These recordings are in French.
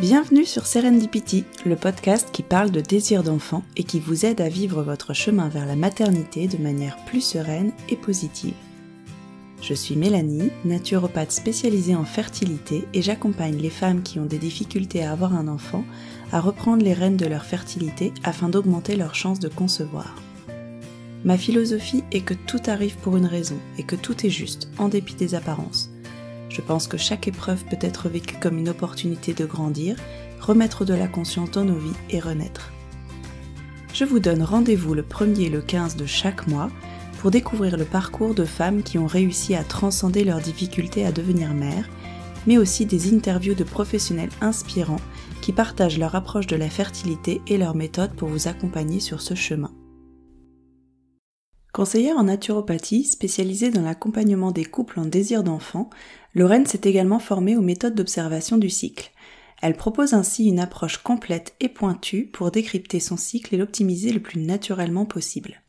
Bienvenue sur Serendipity, le podcast qui parle de désir d'enfant et qui vous aide à vivre votre chemin vers la maternité de manière plus sereine et positive. Je suis Mélanie, naturopathe spécialisée en fertilité et j'accompagne les femmes qui ont des difficultés à avoir un enfant à reprendre les rênes de leur fertilité afin d'augmenter leurs chances de concevoir. Ma philosophie est que tout arrive pour une raison et que tout est juste, en dépit des apparences. Je pense que chaque épreuve peut être vécue comme une opportunité de grandir, remettre de la conscience dans nos vies et renaître. Je vous donne rendez-vous le 1er et le 15 de chaque mois pour découvrir le parcours de femmes qui ont réussi à transcender leurs difficultés à devenir mères, mais aussi des interviews de professionnels inspirants qui partagent leur approche de la fertilité et leurs méthodes pour vous accompagner sur ce chemin. Conseillère en naturopathie, spécialisée dans l'accompagnement des couples en désir d'enfant, Lorraine s'est également formée aux méthodes d'observation du cycle. Elle propose ainsi une approche complète et pointue pour décrypter son cycle et l'optimiser le plus naturellement possible.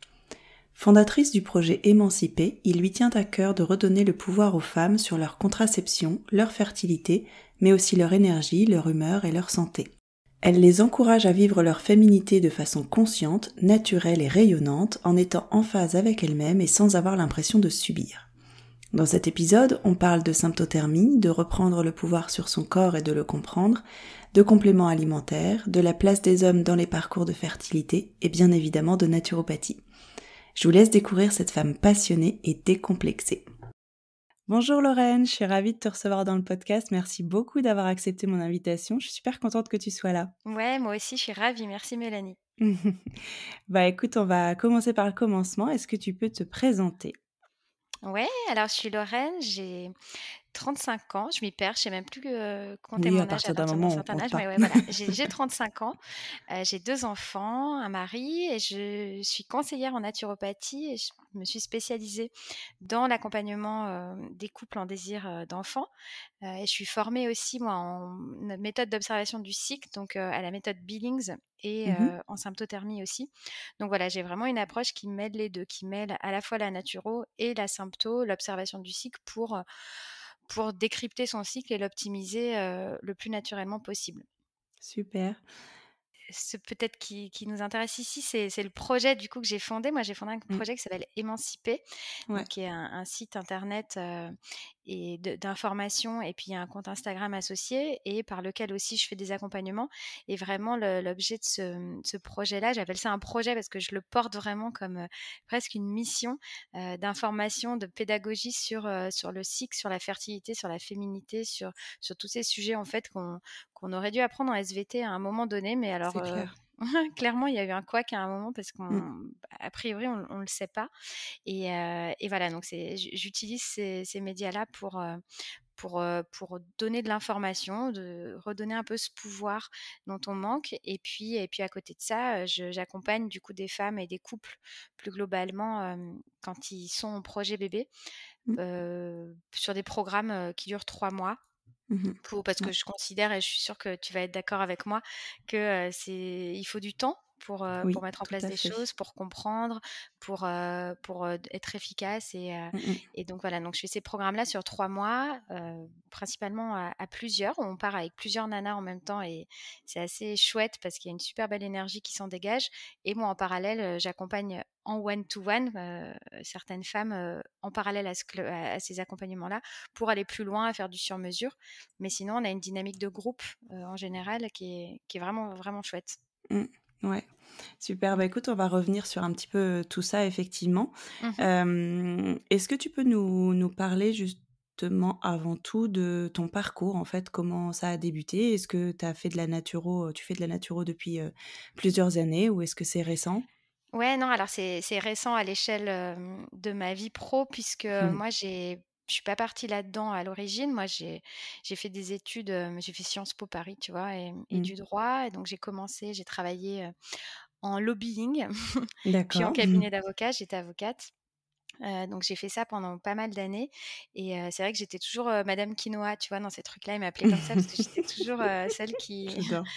Fondatrice du projet Émancipé, il lui tient à cœur de redonner le pouvoir aux femmes sur leur contraception, leur fertilité, mais aussi leur énergie, leur humeur et leur santé. Elle les encourage à vivre leur féminité de façon consciente, naturelle et rayonnante, en étant en phase avec elles-mêmes et sans avoir l'impression de subir. Dans cet épisode, on parle de symptothermie, de reprendre le pouvoir sur son corps et de le comprendre, de compléments alimentaires, de la place des hommes dans les parcours de fertilité et bien évidemment de naturopathie. Je vous laisse découvrir cette femme passionnée et décomplexée. Bonjour Lorraine, je suis ravie de te recevoir dans le podcast. Merci beaucoup d'avoir accepté mon invitation. Je suis super contente que tu sois là. Ouais, moi aussi, je suis ravie. Merci Mélanie. Écoute, on va commencer par le commencement. Est-ce que tu peux te présenter ? Ouais, alors je suis Lorraine, j'ai 35 ans, je m'y perds, je sais même plus compter Oui, à mon âge à partir d'un partir d'un moment, on certain compte âge, mais pas. ouais, voilà, j'ai 35 ans, j'ai 2 enfants, un mari et je suis conseillère en naturopathie et je me suis spécialisée dans l'accompagnement des couples en désir d'enfants. Et je suis formée aussi moi en méthode d'observation du cycle, donc à la méthode Billings et Mhm. en symptothermie aussi. Donc voilà, j'ai vraiment une approche qui mêle les 2, qui mêle à la fois la naturo et la sympto, l'observation du cycle pour décrypter son cycle et l'optimiser, le plus naturellement possible. Super. Ce peut-être qui nous intéresse ici, c'est le projet du coup que j'ai fondé. Moi, j'ai fondé un Mm. projet qui s'appelle Émancipé, Ouais. donc qui est un site internet et d'information, et puis il y a un compte Instagram associé et par lequel aussi je fais des accompagnements. Et vraiment l'objet de ce projet-là, j'appelle ça un projet parce que je le porte vraiment comme presque une mission d'information, de pédagogie sur le cycle, sur la fertilité, sur la féminité, sur tous ces sujets en fait qu'on aurait dû apprendre en SVT à un moment donné, mais alors C'est clair. clairement il y a eu un couac à un moment parce Mm. a priori on le sait pas et voilà, donc j'utilise ces médias-là pour donner de l'information, de redonner un peu ce pouvoir dont on manque. Et puis à côté de ça, j'accompagne du coup des femmes et des couples plus globalement quand ils sont en projet bébé Mm. sur des programmes qui durent 3 mois. Mhm. Parce que Ouais. je considère, et je suis sûre que tu vas être d'accord avec moi, que il faut du temps pour Oui, mettre en tout place à des fait. choses, pour comprendre, pour être efficace. Mm, mm. Et donc voilà, donc je fais ces programmes-là sur 3 mois, principalement à plusieurs. On part avec plusieurs nanas en même temps et c'est assez chouette parce qu'il y a une super belle énergie qui s'en dégage. Et moi, en parallèle, j'accompagne en one-to-one certaines femmes en parallèle à ces accompagnements-là pour aller plus loin, à faire du sur-mesure. Mais sinon, on a une dynamique de groupe en général qui est vraiment, vraiment chouette. Mm. Ouais, super. Écoute, on va revenir sur un petit peu tout ça, effectivement. Mhm. Est-ce que tu peux nous parler justement avant tout de ton parcours, en fait, comment ça a débuté? Est-ce que tu fais de la naturo depuis plusieurs années ou est-ce que c'est récent? Ouais, non, alors c'est récent à l'échelle de ma vie pro, puisque moi, je suis pas partie là-dedans à l'origine. Moi, j'ai fait des études, j'ai fait Sciences Po Paris, tu vois, et Mm. du droit. Et donc, j'ai travaillé en lobbying, puis en D'accord. cabinet d'avocat. J'étais avocate. Donc j'ai fait ça pendant pas mal d'années et c'est vrai que j'étais toujours, madame quinoa, tu vois? Dans ces trucs-là, ils m'appelaient comme ça parce que j'étais toujours, celle qui J'adore.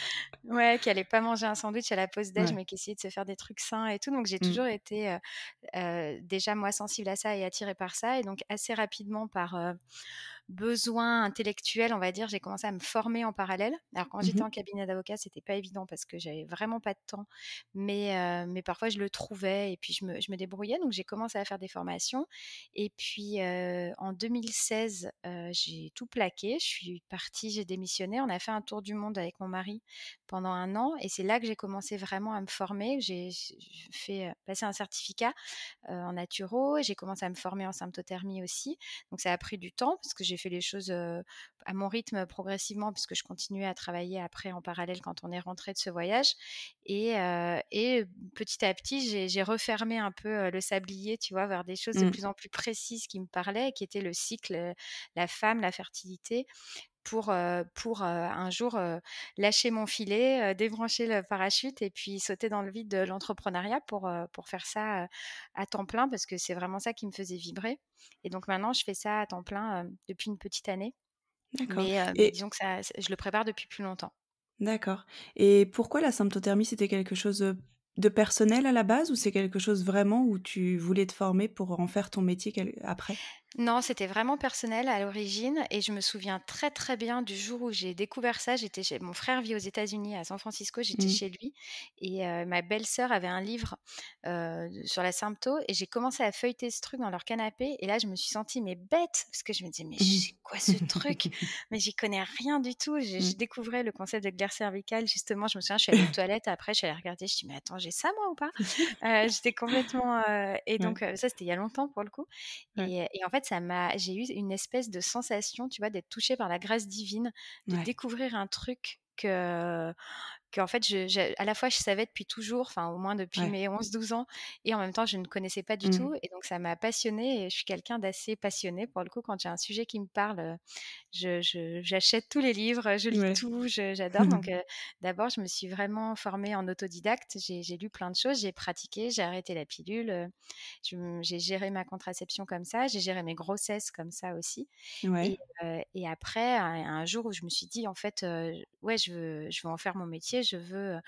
ouais, qui allait pas manger un sandwich à la pause déj, Ouais. mais qui essayait de se faire des trucs sains et tout. Donc j'ai Mmh. toujours été, déjà moi sensible à ça et attirée par ça et donc assez rapidement par, besoin intellectuel, on va dire, j'ai commencé à me former en parallèle. Alors quand Mmh j'étais mh. en cabinet d'avocat, c'était pas évident parce que j'avais vraiment pas de temps, mais parfois je le trouvais et puis je me débrouillais. Donc j'ai commencé à faire des formations et puis, en 2016, j'ai tout plaqué. Je suis partie, j'ai démissionné. On a fait un tour du monde avec mon mari pendant 1 an et c'est là que j'ai commencé vraiment à me former. J'ai fait, passer un certificat en naturo. J'ai commencé à me former en symptothermie aussi. Donc ça a pris du temps parce que j'ai fait les choses à mon rythme progressivement puisque je continuais à travailler après en parallèle quand on est rentré de ce voyage. Et petit à petit, j'ai refermé un peu le sablier, tu vois, vers des choses de Mmh. plus en plus précises qui me parlaient, qui étaient le cycle, la femme, la fertilité pour un jour, lâcher mon filet, débrancher le parachute et puis sauter dans le vide de l'entrepreneuriat pour faire ça, à temps plein parce que c'est vraiment ça qui me faisait vibrer et donc maintenant je fais ça à temps plein, depuis une petite année, D'accord mais et disons que ça je le prépare depuis plus longtemps. d'accord et pourquoi la symptothermie? C'était quelque chose, de personnel à la base ou c'est quelque chose vraiment où tu voulais te former pour en faire ton métier après? Non, c'était vraiment personnel à l'origine et je me souviens très, très bien du jour où j'ai découvert ça. J'étais chez mon frère vit aux États-Unis, à San Francisco, j'étais Mmh. chez lui et ma belle-sœur avait un livre, sur la sympto et j'ai commencé à feuilleter ce truc dans leur canapé et là, je me suis sentie mais bête parce que je me disais: «Mais Mmh. c'est quoi ce truc? Mais j'y connais rien du tout». Je Mmh. découvrais le concept de glaire cervicale justement, je me souviens, je suis allée aux toilettes après, je suis allée regarder, je dis: «Mais attends, j'ai ça moi ou pas?» J'étais complètement, et Ouais, donc ça, c'était il y a longtemps pour le coup ouais, et en fait, j'ai eu une espèce de sensation, tu vois, d'être touchée par la grâce divine, de ouais. découvrir un truc qu'en fait, à la fois, je savais depuis toujours, enfin, au moins depuis Ouais. mes 11 12 ans et en même temps, je ne connaissais pas du Mmh. tout et donc ça m'a passionnée et je suis quelqu'un d'assez passionné pour le coup. Quand j'ai un sujet qui me parle, j'achète tous les livres, je lis Ouais. tout, j'adore. Donc, d'abord, je me suis vraiment formée en autodidacte. J'ai lu plein de choses, j'ai pratiqué, j'ai arrêté la pilule, j'ai géré ma contraception comme ça, j'ai géré mes grossesses comme ça aussi. Ouais. Et après, un jour où je me suis dit: «En fait, ouais, je veux en faire mon métier, je veux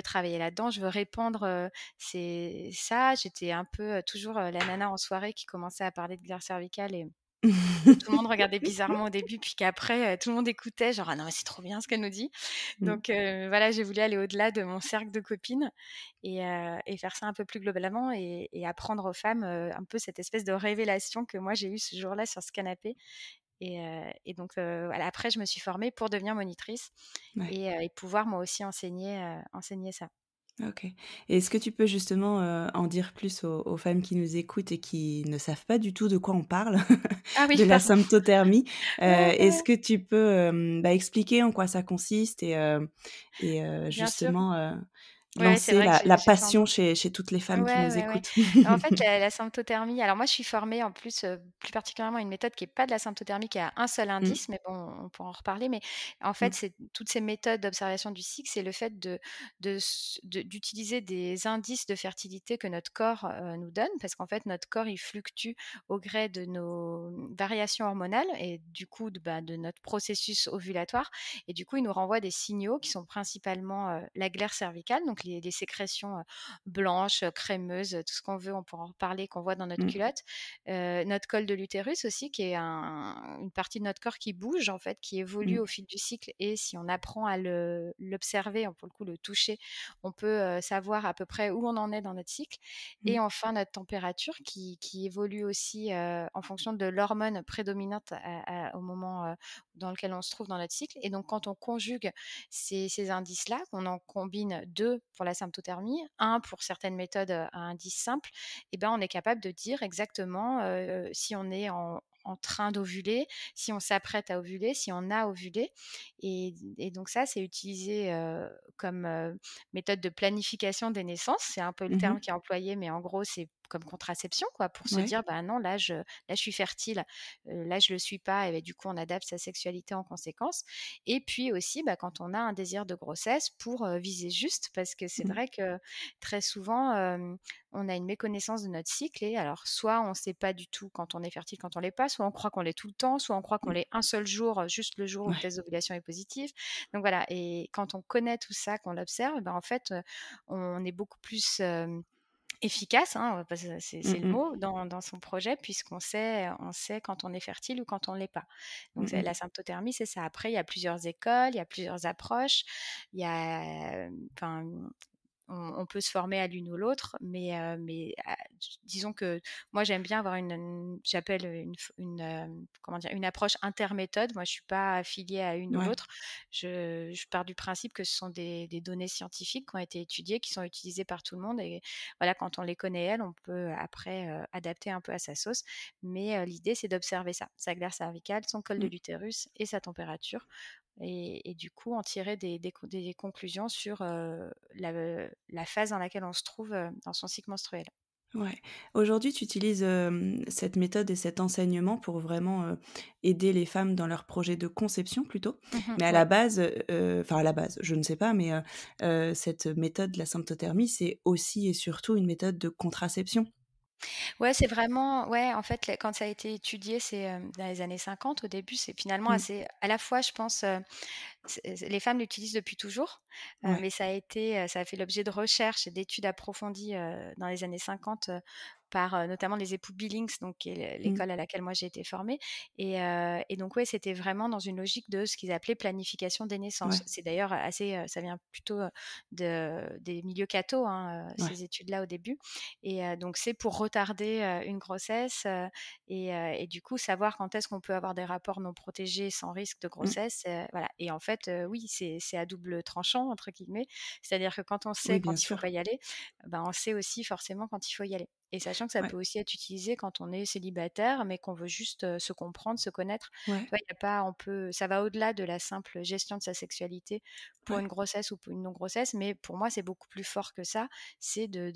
travailler là-dedans, je veux répandre, c'est ça». J'étais un peu, toujours, la nana en soirée qui commençait à parler de glaire cervicale et que tout le monde regardait bizarrement au début, puis qu'après, tout le monde écoutait genre: «Ah non, mais c'est trop bien ce qu'elle nous dit». Mmh. Donc voilà, j'ai voulu aller au-delà de mon cercle de copines et faire ça un peu plus globalement et apprendre aux femmes, un peu cette espèce de révélation que moi j'ai eue ce jour-là sur ce canapé et donc voilà, après je me suis formée pour devenir monitrice Ouais. et pouvoir moi aussi enseigner ça. OK. Et est-ce que tu peux justement, en dire plus aux femmes qui nous écoutent et qui ne savent pas du tout de quoi on parle, Ah oui, de la pardon. symptothermie? Ouais, ouais, Est-ce ouais, que tu peux, expliquer en quoi ça consiste et bien sûr. justement, Ouais, c'est lancer vrai que la j'ai pas passion chez toutes les femmes qui ouais, nous ouais, ouais. écoutent? En fait, la symptothermie alors moi, je suis formée en plus, plus particulièrement à une méthode qui est pas de la symptothermie, qui a un seul Mmh. indice, mais bon, on pourra en reparler. Mais en Mmh. fait, c'est toutes ces méthodes d'observation du cycle, c'est le fait d'utiliser des indices de fertilité que notre corps, nous donne. Parce qu'en fait, notre corps, il fluctue au gré de nos variations hormonales et du coup, de notre processus ovulatoire et du coup, il nous renvoie des signaux qui sont principalement, la glaire cervicale, donc les sécrétions, blanches, crémeuses, tout ce qu'on veut, on pourra en reparler, qu'on voit dans notre Mmh. culotte. Notre col de l'utérus aussi, qui est une partie de notre corps qui bouge, en fait, qui évolue Mmh. au fil du cycle. Et si on apprend à l'observer, pour le coup le toucher, on peut savoir à peu près où on en est dans notre cycle. Mmh. Et enfin, notre température qui évolue aussi en fonction de l'hormone prédominante au moment dans lequel on se trouve dans notre cycle. Et donc, quand on conjugue ces indices-là, on en combine deux pour la symptothermie, un pour certaines méthodes à indice simple, et ben on est capable de dire exactement si on est en train d'ovuler, si on s'apprête à ovuler, si on a ovulé. Et donc ça, c'est utilisé comme méthode de planification des naissances. C'est un peu le Mmh. terme qui est employé, mais en gros, c'est comme contraception, quoi, pour se Ouais. dire: «Bah, non, là, je suis fertile, là, je le suis pas» et bah, du coup, on adapte sa sexualité en conséquence. Et puis aussi, bah, quand on a un désir de grossesse pour, viser juste parce que c'est Mmh. vrai que très souvent, on a une méconnaissance de notre cycle et alors soit on ne sait pas du tout quand on est fertile, quand on l'est pas, soit on croit qu'on l'est tout le temps, soit on croit qu'on Mmh. l'est un seul jour, juste le jour où le Ouais. test d'ovulation est positif. Donc voilà et quand on connaît tout ça, qu'on l'observe, ben, en fait, on est beaucoup plus, efficace, hein, parce que c'est Mmh le mh. mot dans son projet puisqu'on sait on sait quand on est fertile ou quand on ne l'est pas. Donc Mmh c'est mh. la symptothermie, c'est ça. Après, il y a plusieurs écoles, il y a plusieurs approches. Il y a, enfin, on peut se former à l'une ou l'autre, mais disons que moi j'aime bien avoir j'appelle comment dire? Une approche interméthode. Moi je suis pas affiliée à une ou Ouais. l'autre. Je pars du principe que ce sont des données scientifiques qui ont été étudiées, qui sont utilisées par tout le monde et voilà, quand on les connaît elles, on peut après, adapter un peu à sa sauce. Mais, l'idée c'est d'observer ça, sa glaire cervicale, son col de Mmh. l'utérus et sa température et du coup, en tirer des conclusions sur, la phase dans laquelle on se trouve, dans son cycle menstruel. Ouais. Aujourd'hui, tu utilises, cette méthode et cet enseignement pour vraiment, aider les femmes dans leur projet de conception plutôt. Mmh. Mais à la Ouais. base, enfin à la base, je ne sais pas, mais, cette méthode de la symptothermie, c'est aussi et surtout une méthode de contraception? Ouais, c'est vraiment ouais, en fait, quand ça a été étudié, c'est, dans les années 50 au début, c'est finalement Mmh. assez à la fois, je pense, les femmes l'utilisent depuis toujours, Ouais. mais ça a fait l'objet de recherches et d'études approfondies, dans les années 50, par, notamment les époux Billings, donc qui est Mmh. l'école à laquelle moi j'ai été formée et donc ouais, c'était vraiment dans une logique de ce qu'ils appelaient planification des naissances. Ouais. C'est d'ailleurs assez, ça vient plutôt, des milieux catho, hein, Ouais. ces études-là au début et donc c'est pour retarder, une grossesse, et du coup savoir quand est-ce qu'on peut avoir des rapports non protégés sans risque de Mmh. grossesse, voilà et en fait, oui, c'est «à double tranchant» entre guillemets. C'est-à-dire que quand on Oui, sait bien quand il faut sûr. pas y aller, ben, on sait aussi forcément quand il faut y aller et sachant que ça Ouais. peut aussi être utilisé quand on est célibataire, mais qu'on veut juste, se comprendre, se connaître. Tu Ouais. vois, il y a pas on peut ça va au-delà de la simple gestion de sa sexualité pour Ouais. une grossesse ou pour une non-grossesse, mais pour moi, c'est beaucoup plus fort que ça. C'est de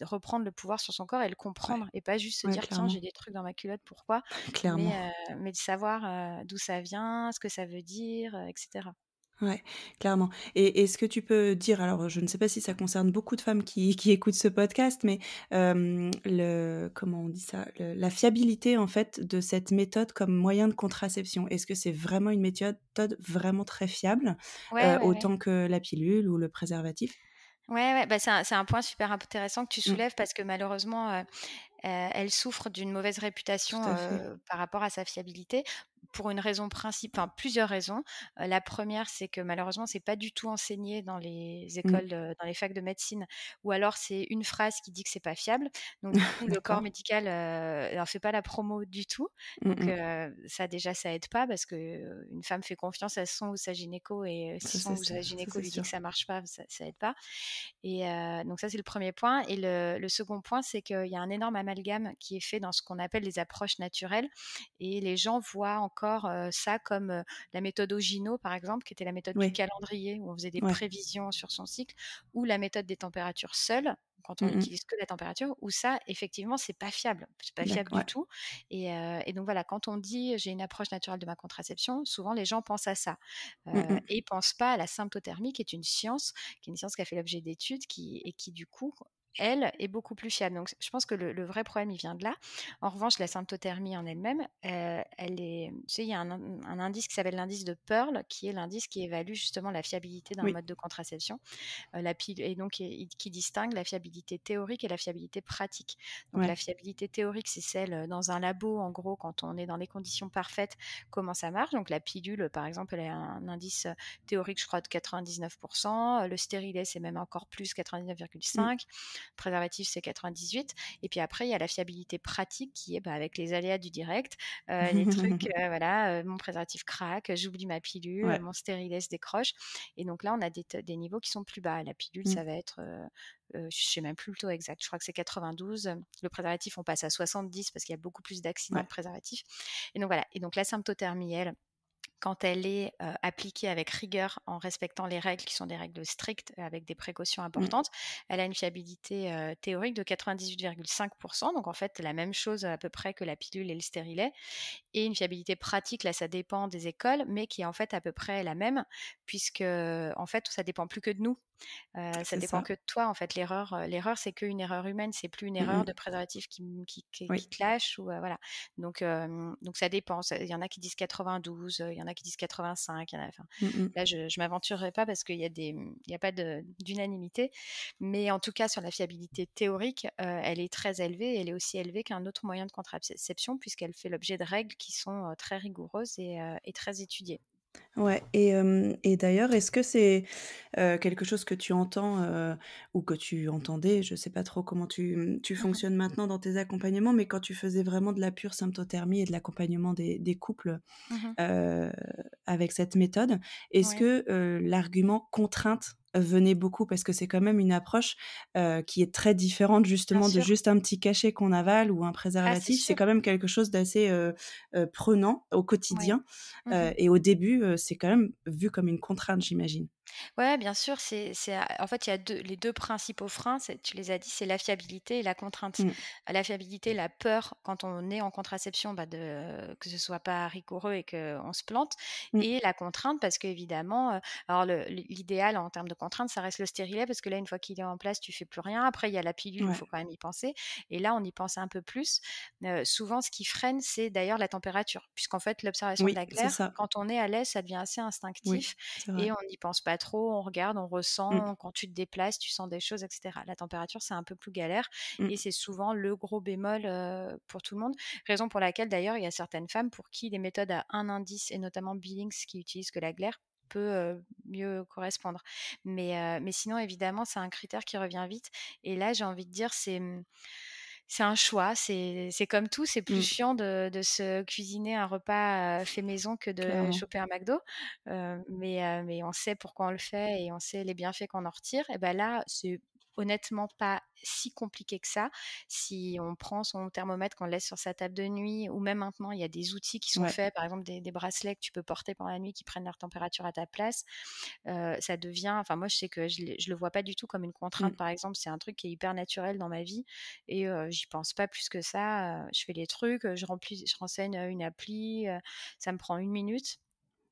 reprendre le pouvoir sur son corps et le Ouais. comprendre et pas juste se Ouais, dire: «Tiens, clairement. j'ai des trucs dans ma culotte, pourquoi?» Clairement. mais de savoir, d'où ça vient, ce que ça veut dire, et cetera. Ouais, clairement. Et est-ce que tu peux dire, alors je ne sais pas si ça concerne beaucoup de femmes qui écoutent ce podcast, mais le comment on dit ça? La fiabilité en fait de cette méthode comme moyen de contraception. Est-ce que c'est vraiment une méthode vraiment très fiable, Ouais, ouais, ouais. autant que la pilule ou le préservatif? Ouais, ouais, bah, c'est un point super intéressant que tu Mmh, soulèves parce que malheureusement, elle souffre d'une mauvaise réputation, tout à fait. par rapport à sa fiabilité pour une raison enfin plusieurs raisons. La première, c'est que malheureusement, c'est pas du tout enseigné dans les Mmh, écoles, dans les facs de médecine ou alors c'est une phrase qui dit que c'est pas fiable. Donc du coup, le corps d'accord. médical, en fait pas la promo du tout. Mmh Donc mh. ça déjà, ça aide pas parce que, une femme fait confiance à son ou sa gynéco et si son ou sa Ça gynéco c'est lui dit que sûr. ça marche pas, ça aide pas. Et donc ça, c'est le premier point et le second point, c'est qu'il y a un énorme amalgame qui est fait dans ce qu'on appelle les approches naturelles et les gens voient encore, ça comme, la méthode Ogino, par exemple, qui était la méthode du Oui, calendrier où on faisait des ouais. prévisions sur son cycle ou la méthode des températures seules, quand on Mmh mh. n'utilise que la température, où ça, effectivement, c'est pas fiable. C'est pas fiable du Ouais. tout et donc voilà, quand on dit: «J'ai une approche naturelle de ma contraception», souvent les gens pensent à ça, Mmh mh. et ils pensent pas à la symptothermie qui est une science qui est une science qui a fait l'objet d'études qui du coup, elle, est beaucoup plus fiable. Donc je pense que le vrai problème, il vient de là. En revanche, la symptothermie en elle-même, elle est tu sais, il y a un indice qui s'appelle l'indice de Pearl, qui est l'indice qui évalue justement la fiabilité d'un Oui, mode de contraception. La pile et donc qui distingue la fiabilité théorique et la fiabilité pratique. Donc la ouais. fiabilité théorique, c'est celle, dans un labo, en gros, quand on est dans les conditions parfaites, comment ça marche. Donc la pilule, par exemple, elle a un indice, théorique, je crois, de 99. Le stérilet, c'est même encore plus, Mmh. 99,5. Préservatif, c'est 98. Et puis après, il y a la fiabilité pratique qui est, bah, avec les aléas du direct, les trucs, voilà, mon préservatif craque, j'oublie ma pilule, Ouais. mon stérilet se décroche. Et donc là, on a des niveaux qui sont plus bas. La pilule, Mmh. ça va être, je sais même plus le taux exact, je crois que c'est 92. Le préservatif, on passe à 70 parce qu'il y a beaucoup plus d'accidents Ouais. de préservatifs. Et donc voilà. Et donc la symptothermie, elle, quand elle est, appliquée avec rigueur en respectant les règles qui sont des règles strictes avec des précautions Mmh. importantes, elle a une fiabilité, théorique de 98,5. Donc en fait, la même chose à peu près que la pilule et le stérilet, et une fiabilité pratique, là, ça dépend des écoles, mais qui est en fait à peu près la même puisque, en fait, ça dépend plus que de nous. Ça C'est dépend ça. que de toi, en fait. L'erreur, c'est qu'une erreur humaine, c'est plus une Mmh erreur mh. de préservatif qui Oui. clash ou voilà. Donc ça dépend. Il y en a qui disent 92, il y en a qui disent 85, il y en a enfin, Mmh mh. là, je m'aventurerai pas parce il y a pas d'unanimité, mais en tout cas, sur la fiabilité théorique, elle est très élevée. Elle est aussi élevée qu'un autre moyen de contraception puisqu'elle fait l'objet de règles qui sont, très rigoureuses et très étudiées. Ouais et d'ailleurs, est-ce que c'est, quelque chose que tu entends, ou que tu entendais? Je sais pas trop comment tu Mmh mh. fonctionnes maintenant dans tes accompagnements, mais quand tu faisais vraiment de la pure symptothermie et de l'accompagnement des couples, Mmh. heu, avec cette méthode, est-ce Ouais, que, l'argument contrainte venait beaucoup? Parce que c'est quand même une approche, qui est très différente bien justement de sûr. juste un petit cachet qu'on avale ou un Ah, c'est préservatif. C'est sûr. quand même quelque chose d'assez, prenant au Ouais. quotidien, Mmh. et au début, c'est quand même vu comme une contrainte, j'imagine? Ouais, bien sûr, en fait, il y a les 2 principaux freins, tu les as dit, c'est la fiabilité et la contrainte. Mmh. La fiabilité, la peur quand on est en contraception, que ce soit pas rigoureux et qu'on se plante, Mmh. et la contrainte parce qu'évidemment, alors l'idéal en termes de contrainte, ça reste le stérilet parce que là, une fois qu'il est en place, tu fais plus rien. Après, il y a la pilule où il Ouais. faut quand même y penser, et là, on y pense un peu plus. Souvent, ce qui freine, c'est d'ailleurs la température puisqu'en fait, l'observation de Oui, la c'est glaire, ça. quand on est à l'aise, ça devient assez Oui, instinctif c'est vrai. et on n'y pense pas trop, on regarde, on Mmh. ressent, quand tu te déplaces, tu sens des choses et cetera. La température, c'est un peu plus galère Mmh. et c'est souvent le gros bémol, pour tout le monde. Raison pour laquelle d'ailleurs, il y a certaines femmes pour qui les méthodes à un indice et notamment Billings qui utilisent que la glaire peut, mieux correspondre. Mais sinon évidemment, c'est un critère qui revient vite et là, j'ai envie de dire, c'est un choix, c'est comme tout, c'est plus Mmh. chiant de se cuisiner un repas, fait maison que de Clairement. choper un McDo, mais on sait pourquoi on le fait et on sait les bienfaits qu'on en retire, et ben là, c'est honnêtement pas si compliqué que ça. Si on prend son thermomètre, qu'on le laisse sur sa table de nuit, ou même maintenant, il y a des outils qui sont Ouais. faits, par exemple des bracelets que tu peux porter pendant la nuit qui prennent leur température à ta place. Ça devient, enfin moi je sais que je le vois pas du tout comme une Mmh. contrainte, par exemple, c'est un truc qui est hyper naturel dans ma vie et j'y pense pas plus que ça, je fais les trucs, je renseigne, une appli, ça me prend 1 minute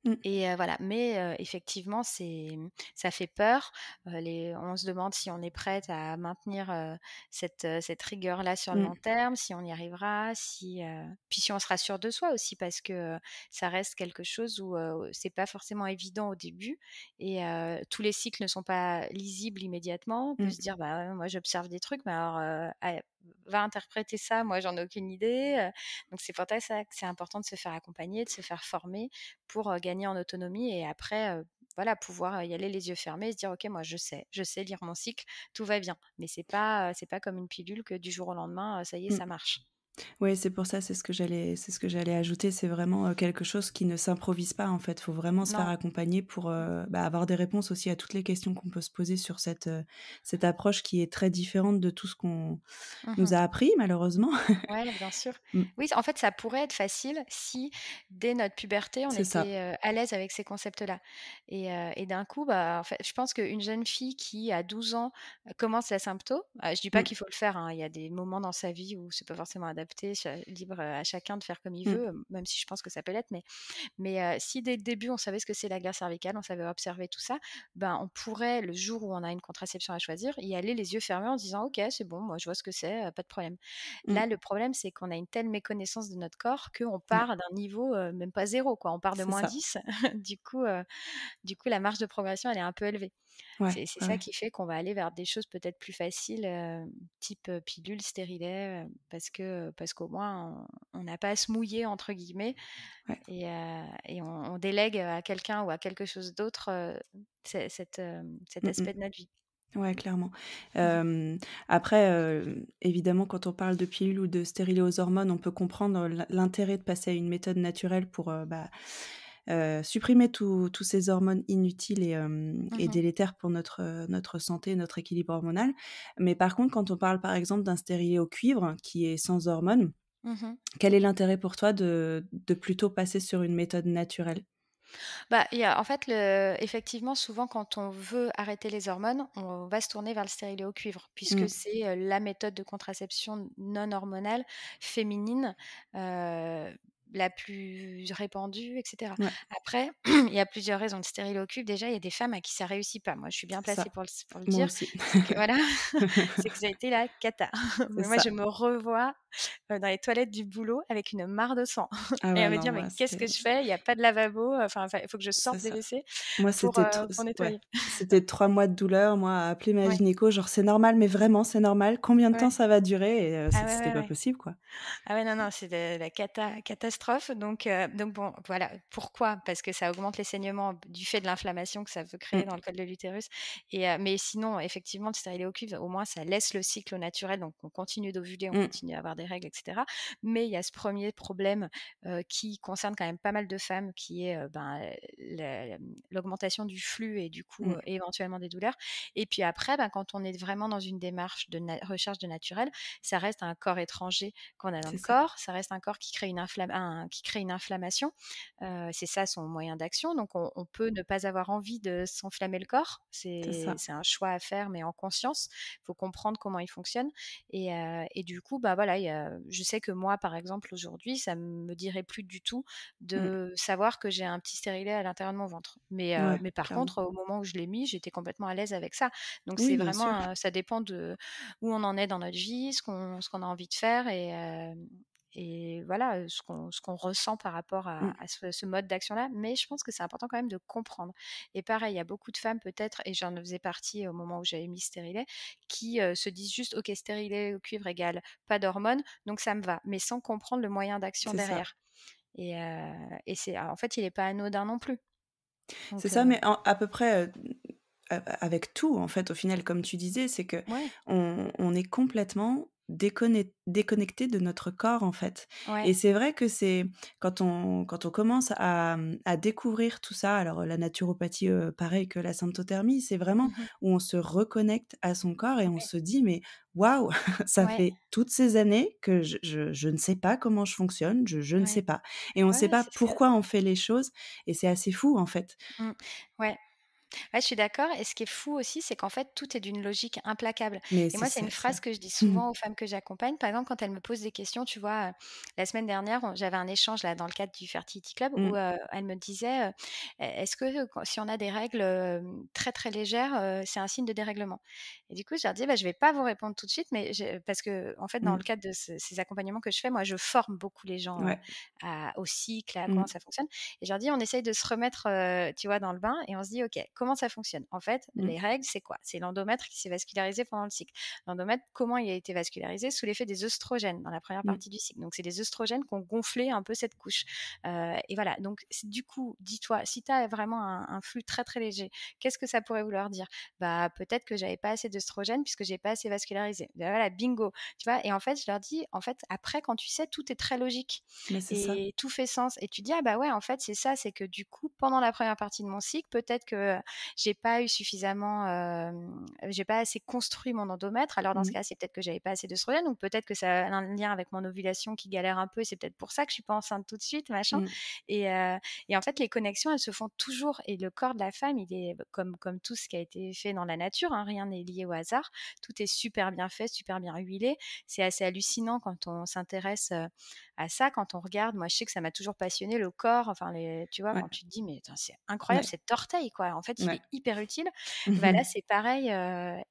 Mmh. et voilà. Mais effectivement, ça fait peur, on se demande si on est prête à maintenir, cette rigueur-là sur le long Mmh. terme, si on y arrivera, puis si on se rassure de soi aussi parce que, ça reste quelque chose où, c'est pas forcément évident au début et tous les cycles ne sont pas lisibles immédiatement. On peut se Mmh. dire: «Bah, ouais, moi j'observe des trucs, mais alors, va interpréter ça, moi j'en ai aucune idée», donc c'est pour ça que c'est important de se faire accompagner, de se faire former pour, gagner en autonomie et après, voilà, pouvoir, y aller les yeux fermés et se dire: «OK, moi je sais lire mon cycle, tout va bien». Mais c'est pas comme une pilule que du jour au lendemain, ça y est, Mmh. ça marche. Ouais, c'est pour ça, c'est ce que j'allais ajouter. C'est vraiment, quelque chose qui ne s'improvise pas, en fait. Faut vraiment se faire Non. accompagner pour, bah, avoir des réponses aussi à toutes les questions qu'on peut se poser sur cette approche qui est très différente de tout ce qu'on nous Mmh. a appris malheureusement. Ouais, bien sûr. Mmh. Oui, en fait, ça pourrait être facile si, dès notre puberté, on C'est ça. était, à l'aise avec ces concepts-là et d'un coup, bah, en fait, je pense qu'une jeune fille qui, à 12 ans, commence la sympto, je dis pas Mmh. qu'il faut le faire, hein, il y a des moments dans sa vie où c'est pas forcément adapté, libre, à chacun de faire comme il Mmh. veut, même si je pense que ça peut l'être, mais si dès le début, on savait ce que c'est la glaire cervicale, on savait observer tout ça, ben, on pourrait, le jour où on a une contraception à choisir, y aller les yeux fermés en se disant: «OK, c'est bon, moi je vois ce que c'est, pas de problème». Mmh. Là, le problème, c'est qu'on a une telle méconnaissance de notre corps qu'on Ouais, part d'un niveau, même pas zéro, quoi, on part de c'est ça. -10. Du coup, la marge de progression, elle est un peu élevée. Ouais, C'est ouais, ça ouais. qui fait qu'on va aller vers des choses peut-être plus faciles, type, pilule, stérilet, parce qu'au moins on n'a pas à «se mouiller» entre guillemets Ouais. et on délègue à quelqu'un ou à quelque chose d'autre, cet Mmh mh. aspect de notre vie. Ouais, clairement. Mmh. Après, évidemment, quand on parle de pilules ou de stérilet aux hormones, on peut comprendre l'intérêt de passer à une méthode naturelle pour, bah, supprimer tous ces hormones inutiles et Mmh. délétères pour notre santé, notre équilibre hormonal. Mais par contre, quand on parle, par exemple, d'un stérilet au cuivre qui est sans hormones, Mmh. quel est l'intérêt pour toi de plutôt passer sur une méthode naturelle? Bah, il y a en fait, effectivement, souvent, quand on veut arrêter les hormones, on va se tourner vers le stérilet au cuivre puisque Mmh. c'est, la méthode de contraception non hormonale féminine, heu, la plus répandue et cetera. Ouais, Après, il y a plusieurs raisons. Le stérilet au cuivre, déjà, il y a des femmes à qui ça réussit pas. Moi, je suis bien c'est placée ça. pour le Moi dire. aussi. C'est que voilà, c'est que ça a été la cata. C'est Mais moi, je ça. me revois, dans les toilettes du boulot avec une mare de sang Ah et à ouais, me non, dire: «Mais moi, qu'est-ce c'était que je fais? Il y a pas de lavabo, enfin, il faut que je c'est sorte des ça. WC Moi, pour, c'était trop pour ouais, nettoyer». c'était 3 mois de douleur, moi, à appeler ma Ouais, gynéco, genre: «C'est normal, mais vraiment, c'est normal? Combien de temps ouais. ça va durer?» et Ah ouais, c'était ouais, pas ouais. possible, quoi. Ah ouais, non, non, c'est de la catastrophe donc bon, voilà. Pourquoi? Parce que ça augmente les saignements du fait de l'inflammation que ça peut créer Mmh, dans le col de l'utérus mais sinon, effectivement, le stérilet au cuivre, au moins, ça laisse le cycle au naturel, donc on continue d'ovuler, on mmh, continue à avoir des règles et cetera. Mais il y a ce premier problème, qui concerne quand même pas mal de femmes qui est, la l'augmentation du flux et du coup, mmh. éventuellement des douleurs et puis après, quand on est vraiment dans une démarche de recherche de naturel, ça reste un corps étranger qu'on a dans C'est le ça, corps, ça reste un corps qui crée une inflammation, c'est ça son moyen d'action, donc on peut ne pas avoir envie de s'enflammer le corps, c'est ça, c'est un choix à faire, mais en conscience. Il faut comprendre comment il fonctionne et du coup, voilà, je sais que moi, par exemple, aujourd'hui, ça me dirait plus du tout mmh. de savoir que j'ai un petit stérilet à l'intérieur de mon ventre, Ouais, mais par clairement. contre, au moment où je l'ai mis, j'étais complètement à l'aise avec ça, donc Oui, c'est bien sûr. vraiment, ça dépend de où on en est dans notre vie, ce qu'on a envie de faire et voilà, ce qu'on ressent par rapport Mmh, à ce mode d'action-là. Mais je pense que c'est important quand même de comprendre. Et pareil, il y a beaucoup de femmes peut-être, et j'en faisais partie au moment où j'avais mis stérilet, qui se disent juste: «OK, stérilet au cuivre égale pas d'hormones, donc ça me va», mais sans comprendre le moyen d'action c'est ça. derrière. Et c'est en fait, il est pas anodin non plus. C'est Donc ça, mais en à peu près, avec tout, en fait, au final, comme tu disais, c'est que ouais, on est complètement déconnecté de notre corps, en fait ouais. et c'est vrai que c'est quand on commence à découvrir tout ça, alors, la naturopathie, pareil que la symptothermie, c'est vraiment Mmh. où on se reconnecte à son corps et on Ouais, se dit: «Mais waouh, ça ouais, fait toutes ces années que je ne sais pas comment je fonctionne, je ne sais ouais. pas» et on ne sait Ouais, pas c'est ça. pourquoi on fait les choses et c'est assez fou, en fait. Mmh. Ouais. Ouais, je suis d'accord et ce qui est fou aussi, c'est qu'en fait, tout est d'une logique implacable Mais et c'est moi, c'est ça une ça. phrase que je dis souvent aux femmes que j'accompagne. Par exemple, quand elles me posent des questions, tu vois, la semaine dernière, j'avais un échange là dans le cadre du Fertility Club où, Mmh, elles me disaient, «Est-ce que, quand si on a des règles, très, très légères, c'est un signe de dérèglement?» Et du coup, je leur dis: «Bah, je vais pas vous répondre tout de suite, mais parce que en fait, dans mmh, le cadre de ces accompagnements que je fais, moi, je forme beaucoup les gens, ouais, au cycle, à comment mmh, ça fonctionne et je leur dis: «On essaye de se remettre, tu vois, dans le bain et on se dit: "OK, comment ça fonctionne?" En fait, mmh, les règles, c'est quoi? C'est l'endomètre qui s'est vascularisé pendant le cycle. L'endomètre, comment il a été vascularisé? Sous l'effet des œstrogènes dans la première mmh, partie du cycle. Donc c'est des œstrogènes qui ont gonflé un peu cette couche, et voilà. Donc du coup, dis-toi, si tu as vraiment un flux très, très léger, qu'est-ce que ça pourrait vouloir dire? Bah, peut-être que j'avais pas assez d'œstrogènes puisque j'ai pas assez vascularisé. Bah, voilà, bingo, tu vois? Et en fait, je leur dis: «En fait, après, quand tu sais, tout est très logique mais c'est ça. et tout fait sens» et tu dis: «Ah bah ouais, en fait, c'est ça, c'est que du coup, pendant la première partie de mon cycle, peut-être que j'ai pas eu suffisamment, j'ai pas assez construit mon endomètre. Alors dans ce Mmh, cas, c'est peut-être que j'avais pas assez d'œstrogènes ou peut-être que ça a un lien avec mon ovulation qui galère un peu et c'est peut-être pour ça que je suis pas enceinte tout de suite, machin» mmh, et heu et en fait, les connexions, elles se font toujours et le corps de la femme, il est comme tout ce qui a été fait dans la nature, hein, rien n'est lié au hasard. Tout est super bien fait, super bien huilé. C'est assez hallucinant quand on s'intéresse, à ça, quand on regarde. Moi, je sais que ça m'a toujours passionné le corps, enfin tu vois, ouais, quand tu te dis: «Mais attends, c'est incroyable ouais, cet orteil, quoi, en fait, il ouais. est hyper utile». Bah, là, Mmh. c'est pareil,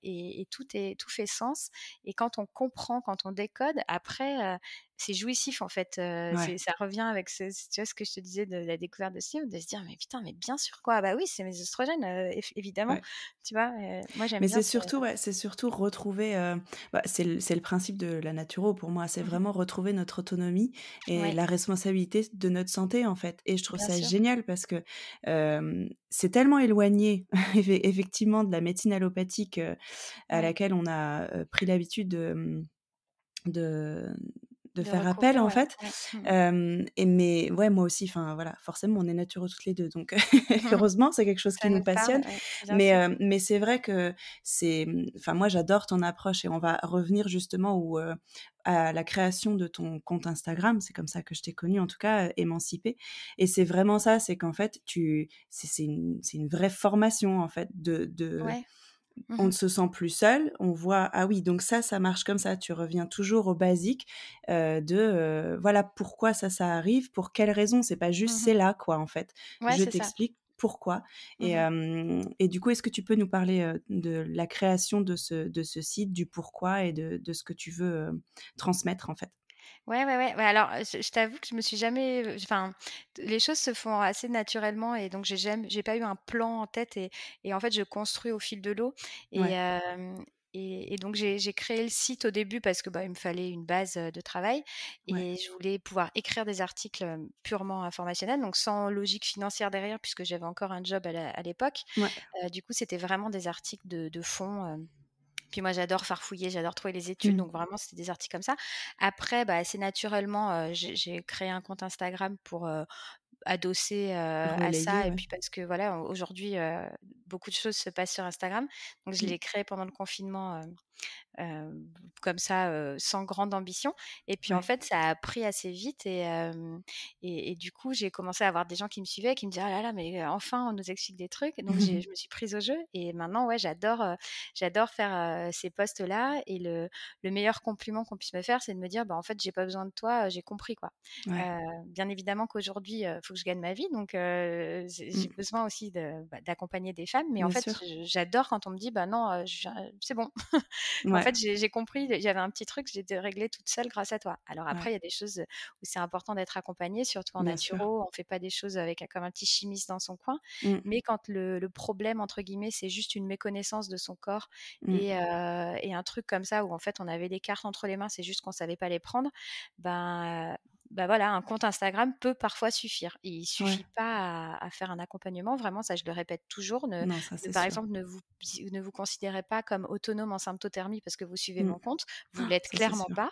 et tout fait sens et quand on comprend, quand on décode, après, c'est jouissif, en fait, Ouais, ça revient avec tu vois, ce que je te disais de la découverte de Steve, de se dire: «Mais putain, mais bien sûr, quoi, bah, oui, c'est mes oestrogènes, évidemment», ouais. tu vois? Moi, j'aime Mais bien c'est ce surtout ouais, c'est surtout retrouver, c'est le principe de la naturo pour moi, c'est mmh mh. vraiment retrouver notre autonomie et Ouais, la responsabilité de notre santé, en fait et je trouve bien ça sûr. génial parce que, c'est tellement éloigné effectivement de la médecine allopathique, à Ouais. laquelle on a, pris l'habitude de de De faire appel, regrouper, en ouais, fait. ouais. Et mais ouais, moi aussi, enfin, voilà, forcément, on est naturaux toutes les 2, donc heureusement, c'est quelque chose qui Ça nous nous parle, passionne. ouais, bien sûr. Mais c'est vrai que enfin, moi, j'adore ton approche et on va revenir justement à la création de ton compte Instagram. C'est comme ça que je t'ai connue, en tout cas, émancipée. Et c'est vraiment ça, c'est qu'en fait, c'est une vraie formation, en fait, Ouais. on ne Mmh. se sent plus seul, on voit: «Ah oui, donc ça marche comme ça». Tu reviens toujours au basique, voilà pourquoi ça arrive, pour quelle raison. C'est pas juste: Mmh. «C'est là», quoi, en fait. Ouais, Je c'est ça. t'explique pourquoi. Mmh. Et du coup, est-ce que tu peux nous parler, de la création de ce site, du pourquoi et de ce que tu veux, transmettre, en fait? Ouais, ouais, ouais. Ouais, alors, je t'avoue que je me suis jamais, enfin, les choses se font assez naturellement et donc j'ai pas eu un plan en tête et en fait, je construis au fil de l'eau et Ouais, hem et donc j'ai créé le site au début parce que, bah, il me fallait une base, de travail ouais. et je voulais pouvoir écrire des articles, purement informationnels, donc sans logique financière derrière puisque j'avais encore un job à l'époque. Ouais. Du coup, c'était vraiment des articles de fond, puis moi, j'adore farfouiller, j'adore trouver les études, Mmh. donc vraiment, c'était des articles comme ça. Après, bah, assez naturellement, j'ai créé un compte Instagram pour, adossé, à Relayer, ça et ouais. puis parce que voilà, aujourd'hui, beaucoup de choses se passent sur Instagram. Donc je Mmh. l'ai créé pendant le confinement, comme ça, sans grande ambition et puis en Ouais. fait, ça a pris assez vite et du coup, j'ai commencé à avoir des gens qui me suivaient, qui me disaient: «Ah là là, mais enfin, on nous explique des trucs». Donc je me suis prise au jeu et maintenant, ouais, j'adore faire, ces posts-là et le meilleur compliment qu'on puisse me faire, c'est de me dire: «Bah, en fait, j'ai pas besoin de toi, j'ai compris, quoi». Ouais. Bien évidemment qu'aujourd'hui, il faut que je gagne ma vie, donc j'ai Mmh. besoin aussi d'accompagner des femmes, mais en Bien fait, sûr. j'adore quand on me dit: «Bah non, c'est bon». En Ouais, fait, j'ai compris, j'avais un petit truc, j'ai dé réglé toute seule grâce à toi. Alors après, il ouais. y a des choses, où c'est important d'être accompagné, surtout en Bien sûr. naturo, on fait pas des choses avec comme un petit chimiste dans son coin. Mmh. Mais quand le «problème» entre guillemets, c'est juste une méconnaissance de son corps Mmh. et un truc comme ça où en fait on avait des cartes entre les mains, c'est juste qu'on savait pas les prendre, ben, voilà, un compte Instagram peut parfois suffire. Il Ouais. suffit pas à faire un accompagnement, vraiment ça je le répète toujours, Non, ça, c'est par sûr. exemple, ne vous considérez pas comme autonome en symptothermie parce que vous suivez Mmh. mon compte. Vous l'êtes Ça, c'est clairement sûr. pas.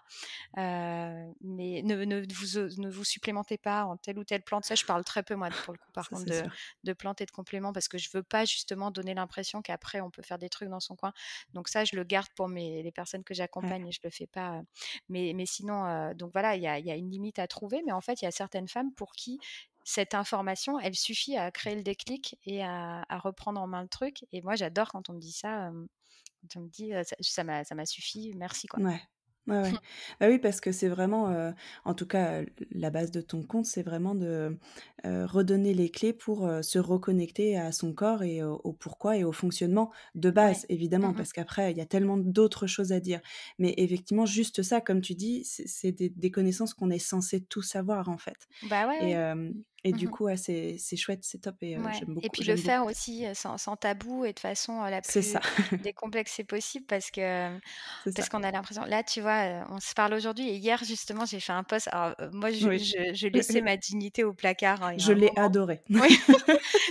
Mais ne vous supplémentez pas en telle ou telle plante. Ça, je parle très peu, moi, pour le coup, par Ça, contre, c'est sûr. de plantes et de compléments parce que je veux pas justement donner l'impression qu'après, on peut faire des trucs dans son coin. Donc ça, je le garde pour les personnes que Ouais. j'accompagne et je le fais pas. Mais sinon, donc voilà, il y a une limite à trouver. Mais en fait, il y a certaines femmes pour qui cette information, elle suffit à créer le déclic et à reprendre en main le truc. Et moi, j'adore quand on me dit ça. Quand on me dit ça m'a suffi, merci quoi. Ouais. Ouais, ouais. Bah, oui, parce que c'est vraiment, en tout cas, la base de ton compte, c'est vraiment de, redonner les clés pour, se reconnecter à son corps et au pourquoi et au fonctionnement de Ouais. base, évidemment, Mmh. parce qu'après, il y a tellement d'autres choses à dire. Mais effectivement, juste ça, comme tu dis, c'est des connaissances qu'on est censé tout savoir, en fait. Bah ouais, Et ouais. hem et du Mmh. coup, ouais, c'est chouette, c'est top et Ouais et puis le j'aime faire beaucoup. aussi, sans tabou et de façon, la C'est plus ça, décomplexée possible c'est parce ça. qu'on a l'impression là, tu vois, on se parle aujourd'hui et hier justement, j'ai fait un post alors, moi Oui. je laissais ma dignité au placard, hein, il y a Je un l'ai moment. adoré. Oui.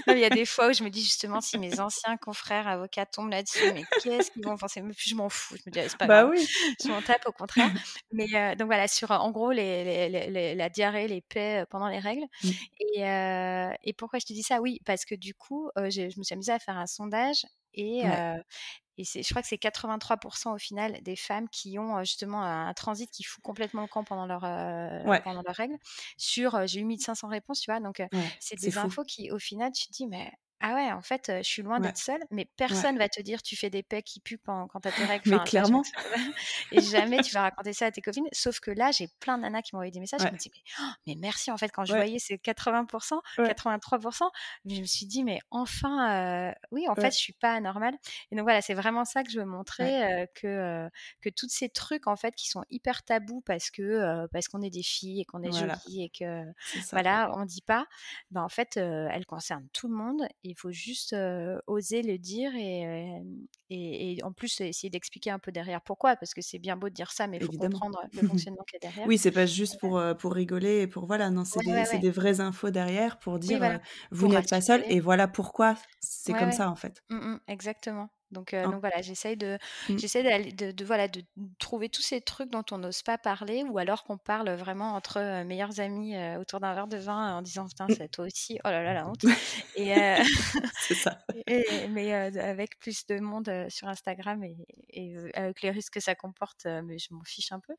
Non, mais il y a des fois où je me dis justement si mes anciens confrères avocats tombent là-dessus, mais qu'est-ce qu'ils vont penser? Mais puis je m'en fous, je me dis: «Ah, c'est pas Bah grave». oui. Je m'en tape au contraire. Mais donc voilà, sur, en gros les la diarrhée, les paix, pendant les règles Mmh. et pourquoi je te dis ça? Oui, parce que du coup, je me suis amusée à faire un sondage Ouais, et je crois que c'est 83 au final des femmes qui ont, justement un transit qui fout complètement le camp ouais, pendant leurs règles sur, j'ai eu 1 500 réponses, tu vois? Donc ouais, c'est c'est des fou. infos qui, au final, tu te dis: «Mais ah ouais, en fait, je suis loin Ouais, d'être seule», mais ouais. personne va te dire: «Tu fais des pecs qui puent quand tu as tes règles». Mais Enfin, tu vois? Je clairement. et jamais tu vas raconter ça à tes copines. Sauf que là, j'ai plein de nanas qui m'ont envoyé des messages, je Ouais, me dis: mais merci, en fait, quand je ouais, voyais ces 80 ouais, 83 je me suis dit: «Mais enfin, oui, en fait, ouais, je suis pas anormale». Et donc voilà, c'est vraiment ça que je veux ouais, montrer, que tous ces trucs, en fait, qui sont hyper tabous parce qu'on est des filles et qu'on est voilà, jolies et que, c'est ça. voilà, on dit pas, ben, en fait, elles concernent tout le monde. Il faut juste, oser le dire et en plus, essayer d'expliquer un peu derrière pourquoi, parce que c'est bien beau de dire ça, mais il faut Évidemment. comprendre le fonctionnement qu'il y a derrière. Oui, c'est pas juste pour rigoler et pour voilà, non, Ouais, ouais, c'est ouais. des vraies infos derrière pour Oui, dire, voilà, «Vous pour n'êtes pas seul rassurer. et voilà pourquoi c'est Ouais, comme ouais. ça, en fait». Mmh mh, exactement. Donc En voilà, mmh, j'essaie d'aller voilà, de trouver tous ces trucs dont on n'ose pas parler ou alors qu'on parle vraiment entre, meilleurs amis, autour d'un verre de vin en disant: «Putain, mmh, c'est toi aussi? Oh là là, la honte» et c'est ça. mais avec plus de monde, sur Instagram et avec les risques que ça comporte, mais je m'en fiche un peu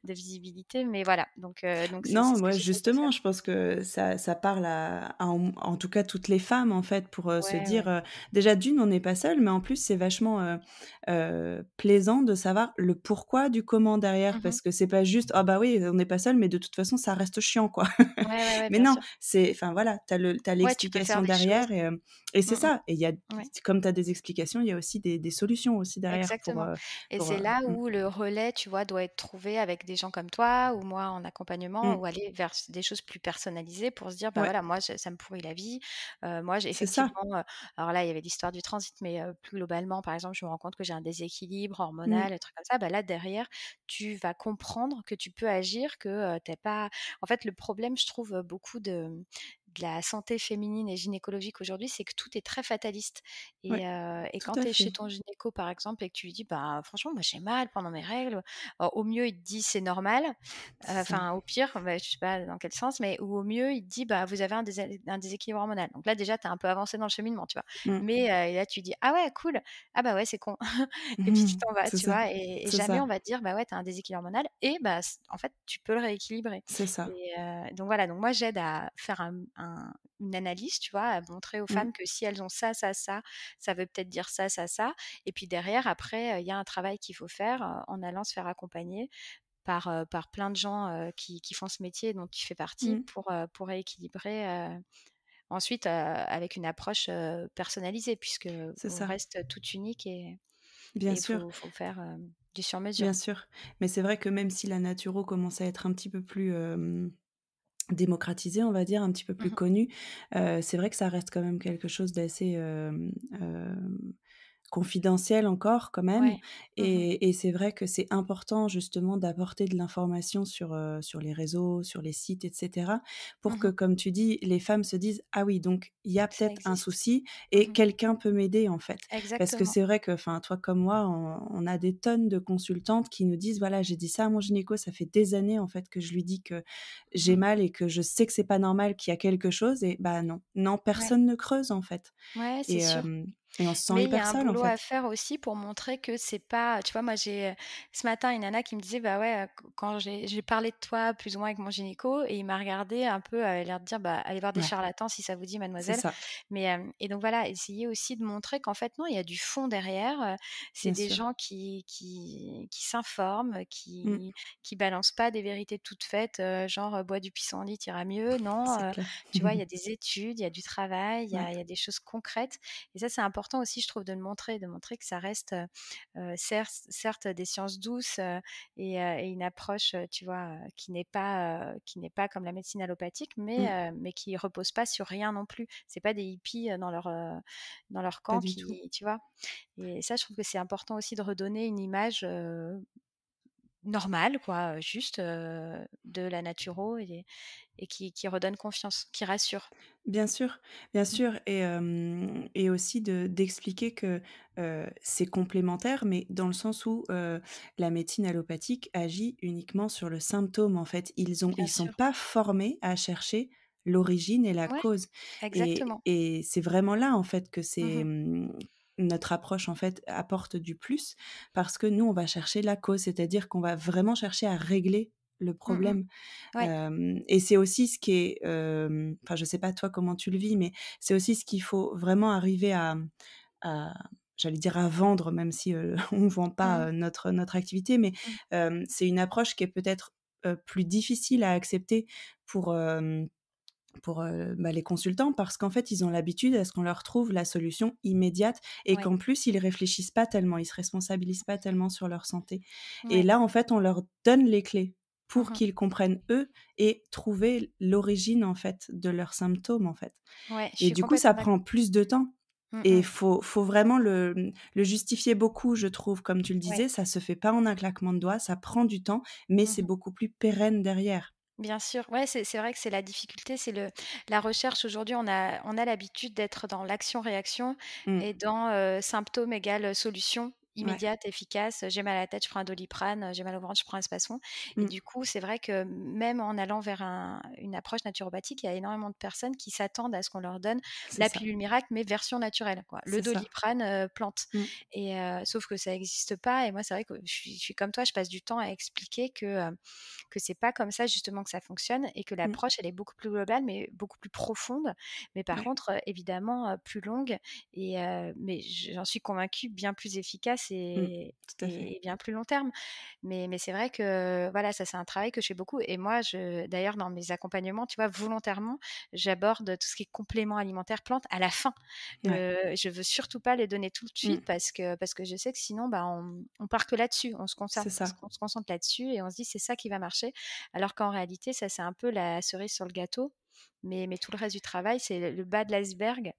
de visibilité, mais voilà, donc c'est Non, ce que ouais, j'essaie de justement, faire. je pense que ça parle à en tout cas toutes les femmes, en fait, pour, se Ouais, dire, ouais. déjà d'une, on n'est pas seul, mais en plus, c'est vachement, plaisant de savoir le pourquoi du comment derrière. Mmh. Parce que c'est pas juste: «Ah bah oui, on n'est pas seul, mais de toute façon, ça reste chiant, quoi». Ouais, ouais, ouais, Mais bien non, sûr. c'est enfin, voilà, tu as Ouais, tu peux faire l'explication des choses. derrière et Mmh c'est mh. ça. Et il y a Ouais. comme tu as des explications, il y a aussi des solutions aussi derrière Exactement et pour, c'est là mmh, où le relais, tu vois, doit être trouvé avec des gens comme toi ou moi en accompagnement mmh, ou aller vers des choses plus personnalisées pour se dire: «Bah, ouais, voilà, moi ça me pourrit la vie». Moi j'ai c'est ça. effectivement, alors là, il y avait l'histoire du transit, mais plus globalement, par exemple, je me rends compte que j'ai un déséquilibre Mmh, hormonal, des trucs comme ça. Bah, là, derrière, tu vas comprendre que tu peux agir, que, tu pas en fait, le problème, je trouve, beaucoup de la santé féminine et gynécologique aujourd'hui, c'est que tout est très fataliste. ouais, Et tout quand à tu es chez fait. ton gynéco, par exemple, et que tu lui dis: «Bah, franchement, moi, j'ai mal pendant mes règles», au mieux, il te dit: «C'est normal», C'est ça. enfin, au pire, bah, je sais pas dans quel sens, mais ou au mieux, il te dit: «Bah, vous avez un déséquilibre hormonal». Donc là, déjà, tu as un peu avancé dans le cheminement, tu vois? Mmh. Mais et là, tu dis: «Ah ouais, cool. Ah bah, ouais, c'est con» et puis tu t'en vas, C'est tu ça, vois? Et c'est jamais on ça, va te dire: «Bah, ouais, tu as un déséquilibre hormonal» et bah, en fait, tu peux le rééquilibrer c'est ça. donc voilà, donc moi, j'aide à faire une analyse, tu vois? À montrer aux Mmh, femmes que si elles ont ça, ça, ça veut peut-être dire ça, ça, ça. Et puis derrière, après, il y a un travail qu'il faut faire en allant se faire accompagner par plein de gens qui font ce métier dont tu fais partie mmh, pour rééquilibrer ensuite avec une approche personnalisée, puisque c'est on ça. reste toutes uniques et Bien il sûr, faut faire du sur-mesure. bien sûr. Mais c'est vrai que même si la naturo commence à être un petit peu plus, démocratisée, on va dire, un petit peu plus Mmh. connue, c'est vrai que ça reste quand même quelque chose d'assez, confidentiel encore quand même. Ouais. Mmh. Et c'est vrai que c'est important justement d'apporter de l'information sur les réseaux, sur les sites et cetera, pour que, Mmh. comme tu dis, les femmes se disent: «Ah oui, donc il y a Ça peut-être un existe. souci et Mmh. quelqu'un peut m'aider, en fait». Parce que Exactement. c'est vrai que, enfin, toi comme moi, on a des tonnes de consultantes qui nous disent: «Voilà, j'ai dit ça à mon gynéco, ça fait des années, en fait, que je lui dis que j'ai Mmh. mal et que je sais que c'est pas normal, qu'il y a quelque chose» et bah non, non, Ouais. personne ne creuse, en fait. Ouais, c'est Et sûr. et on se sent Mais il y a hyper un seul, en boulot à fait. faire aussi pour montrer que c'est pas tu vois, moi, ce matin, une nana qui me disait: «Bah, ouais, quand j'ai parlé de toi plus ou moins avec mon gynéco» et il m'a regardée un peu, elle a l'air de dire: «Bah, allez voir des Ouais, charlatans si ça vous dit c'est mademoiselle». ça, Mais, et donc voilà, essayer aussi de montrer qu'en fait, non, il y a du fond derrière, c'est bien des sûr. gens qui s'informent, Mmh, qui balancent pas des vérités toutes faites, genre, «Bois du pissenlit, tu iras mieux». Non, c'est clair. tu vois, il y a des études, il y a du travail, Ouais, il y a des choses concrètes et ça, c'est important aussi, je trouve, de montrer que ça reste, certes des sciences douces, et une approche, tu vois, qui n'est pas comme la médecine allopathique, mmh, mais qui repose pas sur rien non plus. C'est pas des hippies, dans leur pas camp du tout. qui tu vois? Et ça, je trouve que c'est important aussi de redonner une image, normale quoi, juste, de la naturo et qui redonne confiance, qui rassure. Bien Mmh. sûr et aussi d'expliquer que, c'est complémentaire, mais dans le sens où, la médecine allopathique agit uniquement sur le symptôme, en fait. Bien Ils sont sûr. pas formés à chercher l'origine et la Ouais, cause exactement. et c'est vraiment là, en fait, que Mmh. notre approche, en fait, apporte du plus parce que nous, on va chercher la cause, c'est-à-dire qu'on va vraiment chercher à régler le Mmh mh. problème. Ouais. Et c'est aussi ce qui est, enfin, je sais pas toi comment tu le vis, mais c'est aussi ce qu'il faut vraiment arriver à j'allais dire à vendre, même si, on vend Mmh. pas, notre activité, mais, Mmh. c'est une approche qui est peut-être, plus difficile à accepter pour, bah, les consultants parce qu'en fait, ils ont l'habitude à ce qu'on leur trouve la solution immédiate et Ouais. qu'en plus, ils réfléchissent pas tellement, ils se responsabilisent pas tellement sur leur santé et Ouais. là, en fait, on leur donne les clés Mmh pour mh. qu'ils comprennent eux et trouver l'origine, en fait, de leurs symptômes, en fait Ouais, je et suis du coup, ça complètement prend d'accord. plus de temps Mmh et mh. faut vraiment le justifier beaucoup, je trouve. Comme tu le Ouais. disais, ça se fait pas en un claquement de doigts, ça prend du temps, mais Mmh c'est mh. beaucoup plus pérenne derrière. Bien sûr, ouais, c'est vrai que c'est la difficulté, c'est la recherche aujourd'hui, on a l'habitude d'être dans l'action-réaction Mmh. et dans, symptôme égale, solution Ouais. immédiate, efficace. J'ai mal à la tête, je prends un Doliprane, j'ai mal au ventre, je prends un Spasson et Mmh. du coup, c'est vrai que même en allant vers une approche naturopathique, il y a énormément de personnes qui s'attendent à ce qu'on leur donne C'est la ça, pilule miracle, mais version naturelle, quoi. Le c'est ça. Doliprane, plante Mmh. et sauf que ça n'existe pas et moi, c'est vrai que je suis comme toi, je passe du temps à expliquer que c'est pas comme ça justement que ça fonctionne et que Mmh. l'approche elle est beaucoup plus globale, mais beaucoup plus profonde, mais par Ouais. contre, évidemment, plus longue et mais j'en suis convaincue bien plus efficace Mmh. Tout à fait. et bien plus long terme. Mais c'est vrai que voilà, ça c'est un travail que je fais beaucoup et moi je d'ailleurs dans mes accompagnements, tu vois, volontairement, j'aborde tout ce qui est compléments alimentaires plantes à la fin. Ouais. Je veux surtout pas les donner tout de Mmh. suite parce que je sais que sinon, bah, on part que là-dessus. C'est ça. On se concentre là-dessus et on se dit: «C'est ça qui va marcher». Alors qu'en réalité, ça, c'est un peu la cerise sur le gâteau, mais tout le reste du travail, c'est le bas de l'iceberg.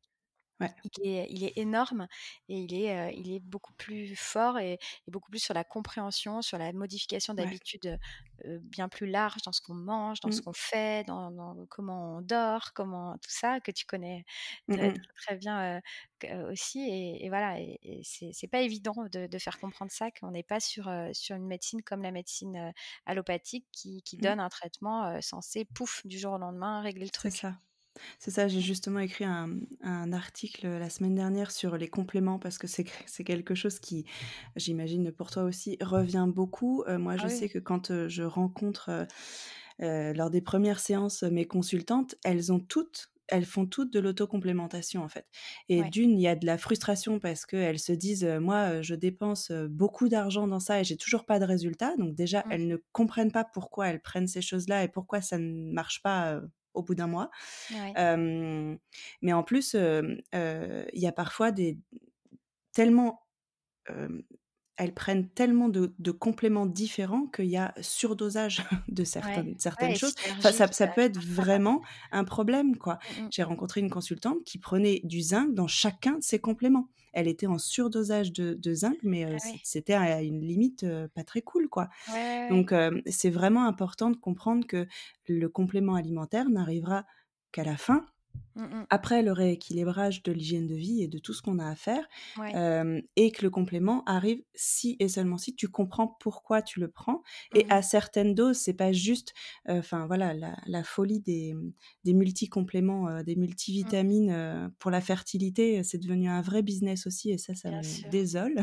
Ouais. Il est énorme et il est beaucoup plus fort et beaucoup plus sur la compréhension, sur la modification Ouais. d'habitudes, bien plus larges dans ce qu'on mange, dans ce Mmh. qu'on fait, dans comment on dort, comment tout ça que tu connais Mmh très, mh. très, très bien, aussi et voilà et c'est pas évident de faire comprendre ça, qu'on n'est pas sur une médecine comme la médecine, allopathique qui Mmh. donne un traitement, censé, pouf, du jour au lendemain, régler le C'est truc. ça. C'est ça, j'ai justement écrit un article, la semaine dernière sur les compléments parce que c'est quelque chose qui, j'imagine pour toi aussi, revient beaucoup. Moi, Ah je oui, sais que quand, je rencontre, lors des premières séances, mes consultantes, elles font toutes de l'autocomplémentation, en fait et ouais. d'une, il y a de la frustration parce qu'elles se disent, «Moi, je dépense, beaucoup d'argent dans ça et j'ai toujours pas de résultat». Donc déjà, elles Mmh. ne comprennent pas pourquoi elles prennent ces choses-là et pourquoi ça ne marche pas, au bout d'un mois. Ouais. Hem, mais en plus, il y a parfois des tellement, hem, elles prennent tellement de compléments différents qu'il y a surdosage de Ouais, certaines ouais et choses. Enfin, synergie, ça peut être ça marche pas, vraiment un problème, quoi. quoi. Mmh mh. J'ai rencontré une consultante qui prenait du zinc dans chacun de ses compléments. Elle était en surdosage de zinc, mais Ah ouais. c'était à une limite, pas très cool, quoi. Ouais, ouais, ouais. Donc c'est vraiment important de comprendre que le complément alimentaire n'arrivera qu'à la fin, Mmh mh. après le rééquilibrage de l'hygiène de vie et de tout ce qu'on a à faire, Ouais. et que le complément arrive si et seulement si tu comprends pourquoi tu le prends et Mmh à mh. certaines doses. C'est pas juste, enfin voilà, la folie des multi-compléments, des Mmh. multivitamines, pour la fertilité, c'est devenu un vrai business aussi et ça Bien me sûr. désole.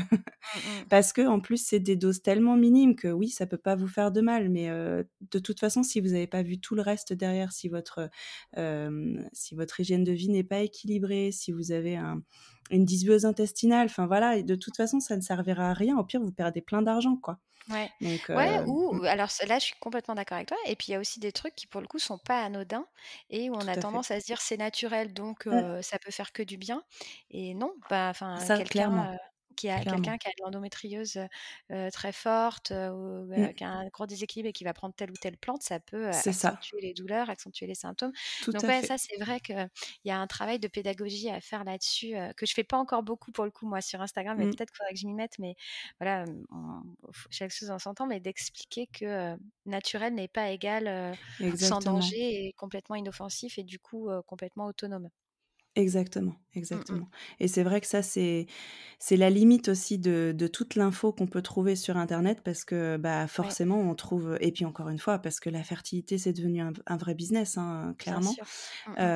Mmh mh. Parce que en plus, c'est des doses tellement minimes que oui, ça peut pas vous faire de mal, mais de toute façon, si vous avez pas vu tout le reste derrière, si votre hygiène de vie n'est pas équilibrée, si vous avez une dysbiose intestinale, enfin voilà et de toute façon, ça ne servira à rien. Au pire, vous perdez plein d'argent, quoi. Ouais. Donc Ouais ou alors c là, je suis complètement d'accord avec toi et puis il y a aussi des trucs qui, pour le coup, sont pas anodins et où on tout a à fait. tendance à se dire: «C'est naturel donc Mmh. ça peut faire que du bien» et non, bah, enfin, Ça, clairement, clairement. quelqu'un qui a de l'endométriose, très forte, ou Mmh. qui a un gros déséquilibre et qui va prendre telle ou telle plante, ça peut, C'est ça, accentuer les douleurs, accentuer les symptômes. tout Donc à ouais, fait. ça, c'est vrai qu'il y a un travail de pédagogie à faire là-dessus, que je fais pas encore beaucoup pour le coup, moi, sur Instagram, mais Mmh. peut-être qu'il faudrait que je m'y mette, mais voilà, chaque chose en son temps, mais d'expliquer que, naturel n'est pas égal, sans Exactement. danger et complètement inoffensif et du coup, complètement autonome. Exactement, Mmh mh. exactement et c'est vrai que ça, c'est la limite aussi de toute l'info qu'on peut trouver sur internet parce que, bah, Ouais, forcément on trouve et puis encore une fois, parce que la fertilité, c'est devenu un vrai business, hein, bien clairement. sûr. Mmh mh.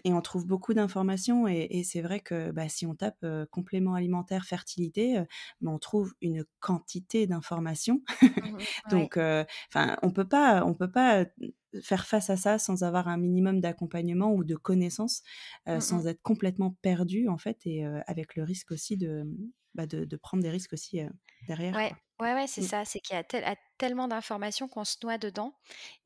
Et on trouve beaucoup d'informations et c'est vrai que, bah, si on tape, compléments alimentaires fertilité, bah, on trouve une quantité d'informations. Mmh mh. Ouais, Donc enfin, on peut pas, faire face à ça sans avoir un minimum d'accompagnement ou de connaissances, mmh mh. sans être complètement perdu, en fait et avec le risque aussi bah, de prendre des risques aussi, derrière, Ouais, quoi. ouais, ouais, c'est Mmh. ça, c'est qu'il y a tellement d'informations qu'on se noie dedans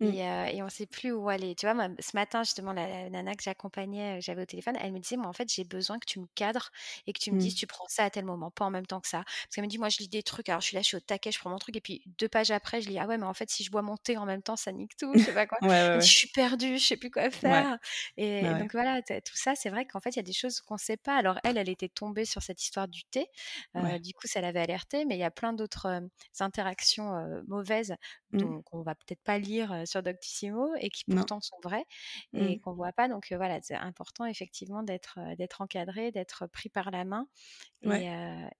Mmh. et on sait plus où aller. Tu vois, moi, ce matin, justement, la nana que j'accompagnais, que j'avais au téléphone, elle me disait: «Moi, en fait, j'ai besoin que tu me cadres et que tu me Mmh. dises: "Tu prends ça à tel moment, pas en même temps que ça"». Parce qu'elle me dit: «Moi, je lis des trucs, alors je suis là, je suis au taquet, je prends mon truc et puis 2 pages après, je lis: "Ah ouais, mais en fait, si je bois mon thé en même temps, ça nique tout"», je sais pas quoi. Ouais, ouais, Elle dit: ouais. «Je suis perdue, je sais plus quoi Ouais. faire» et Bah, ouais. donc voilà, tout ça, c'est vrai qu'en fait, il y a des choses qu'on sait pas. Alors elle était tombée sur cette histoire du thé, Ouais. du coup, ça l'avait alertée, mais il y a plein d'autres, interactions, mauvaises Mmh. qu'on va peut-être pas lire sur Doctissimo et qui Non. pourtant sont vraies et Mmh. qu'on voit pas. Donc voilà, c'est important effectivement d'être encadré, d'être pris par la main Ouais.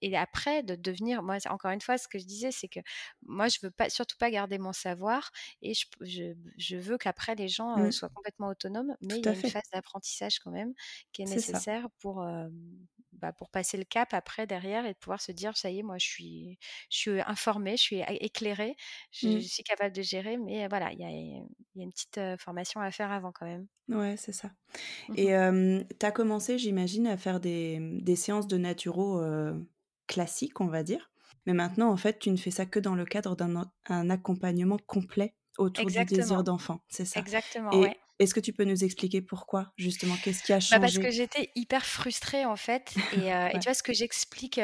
et après de devenir moi, encore une fois, ce que je disais, c'est que moi, je veux pas surtout pas garder mon savoir et je veux qu'après les gens, Mmh. soient complètement autonomes, mais il Tout y à a une fait. phase d'apprentissage quand même qui est C'est ça. nécessaire pour passer le cap après derrière et de pouvoir se dire: «Ça y est, moi je suis informée, je suis é éclairée, je Mmh. suis capable de gérer», mais voilà, il y a une petite, formation à faire avant quand même. Ouais, c'est ça. Et Mmh. tu as commencé, j'imagine, à faire des séances de naturo, classiques, on va dire. Mais maintenant, en fait, tu ne fais ça que dans le cadre un accompagnement complet autour du désir Exactement, d'enfant, c'est ça? exactement, ouais. Et est-ce que tu peux nous expliquer pourquoi, justement? Qu'est-ce qui a Bah, parce que changé? j'étais hyper frustrée en fait et Ouais. tu vois ce que j'explique,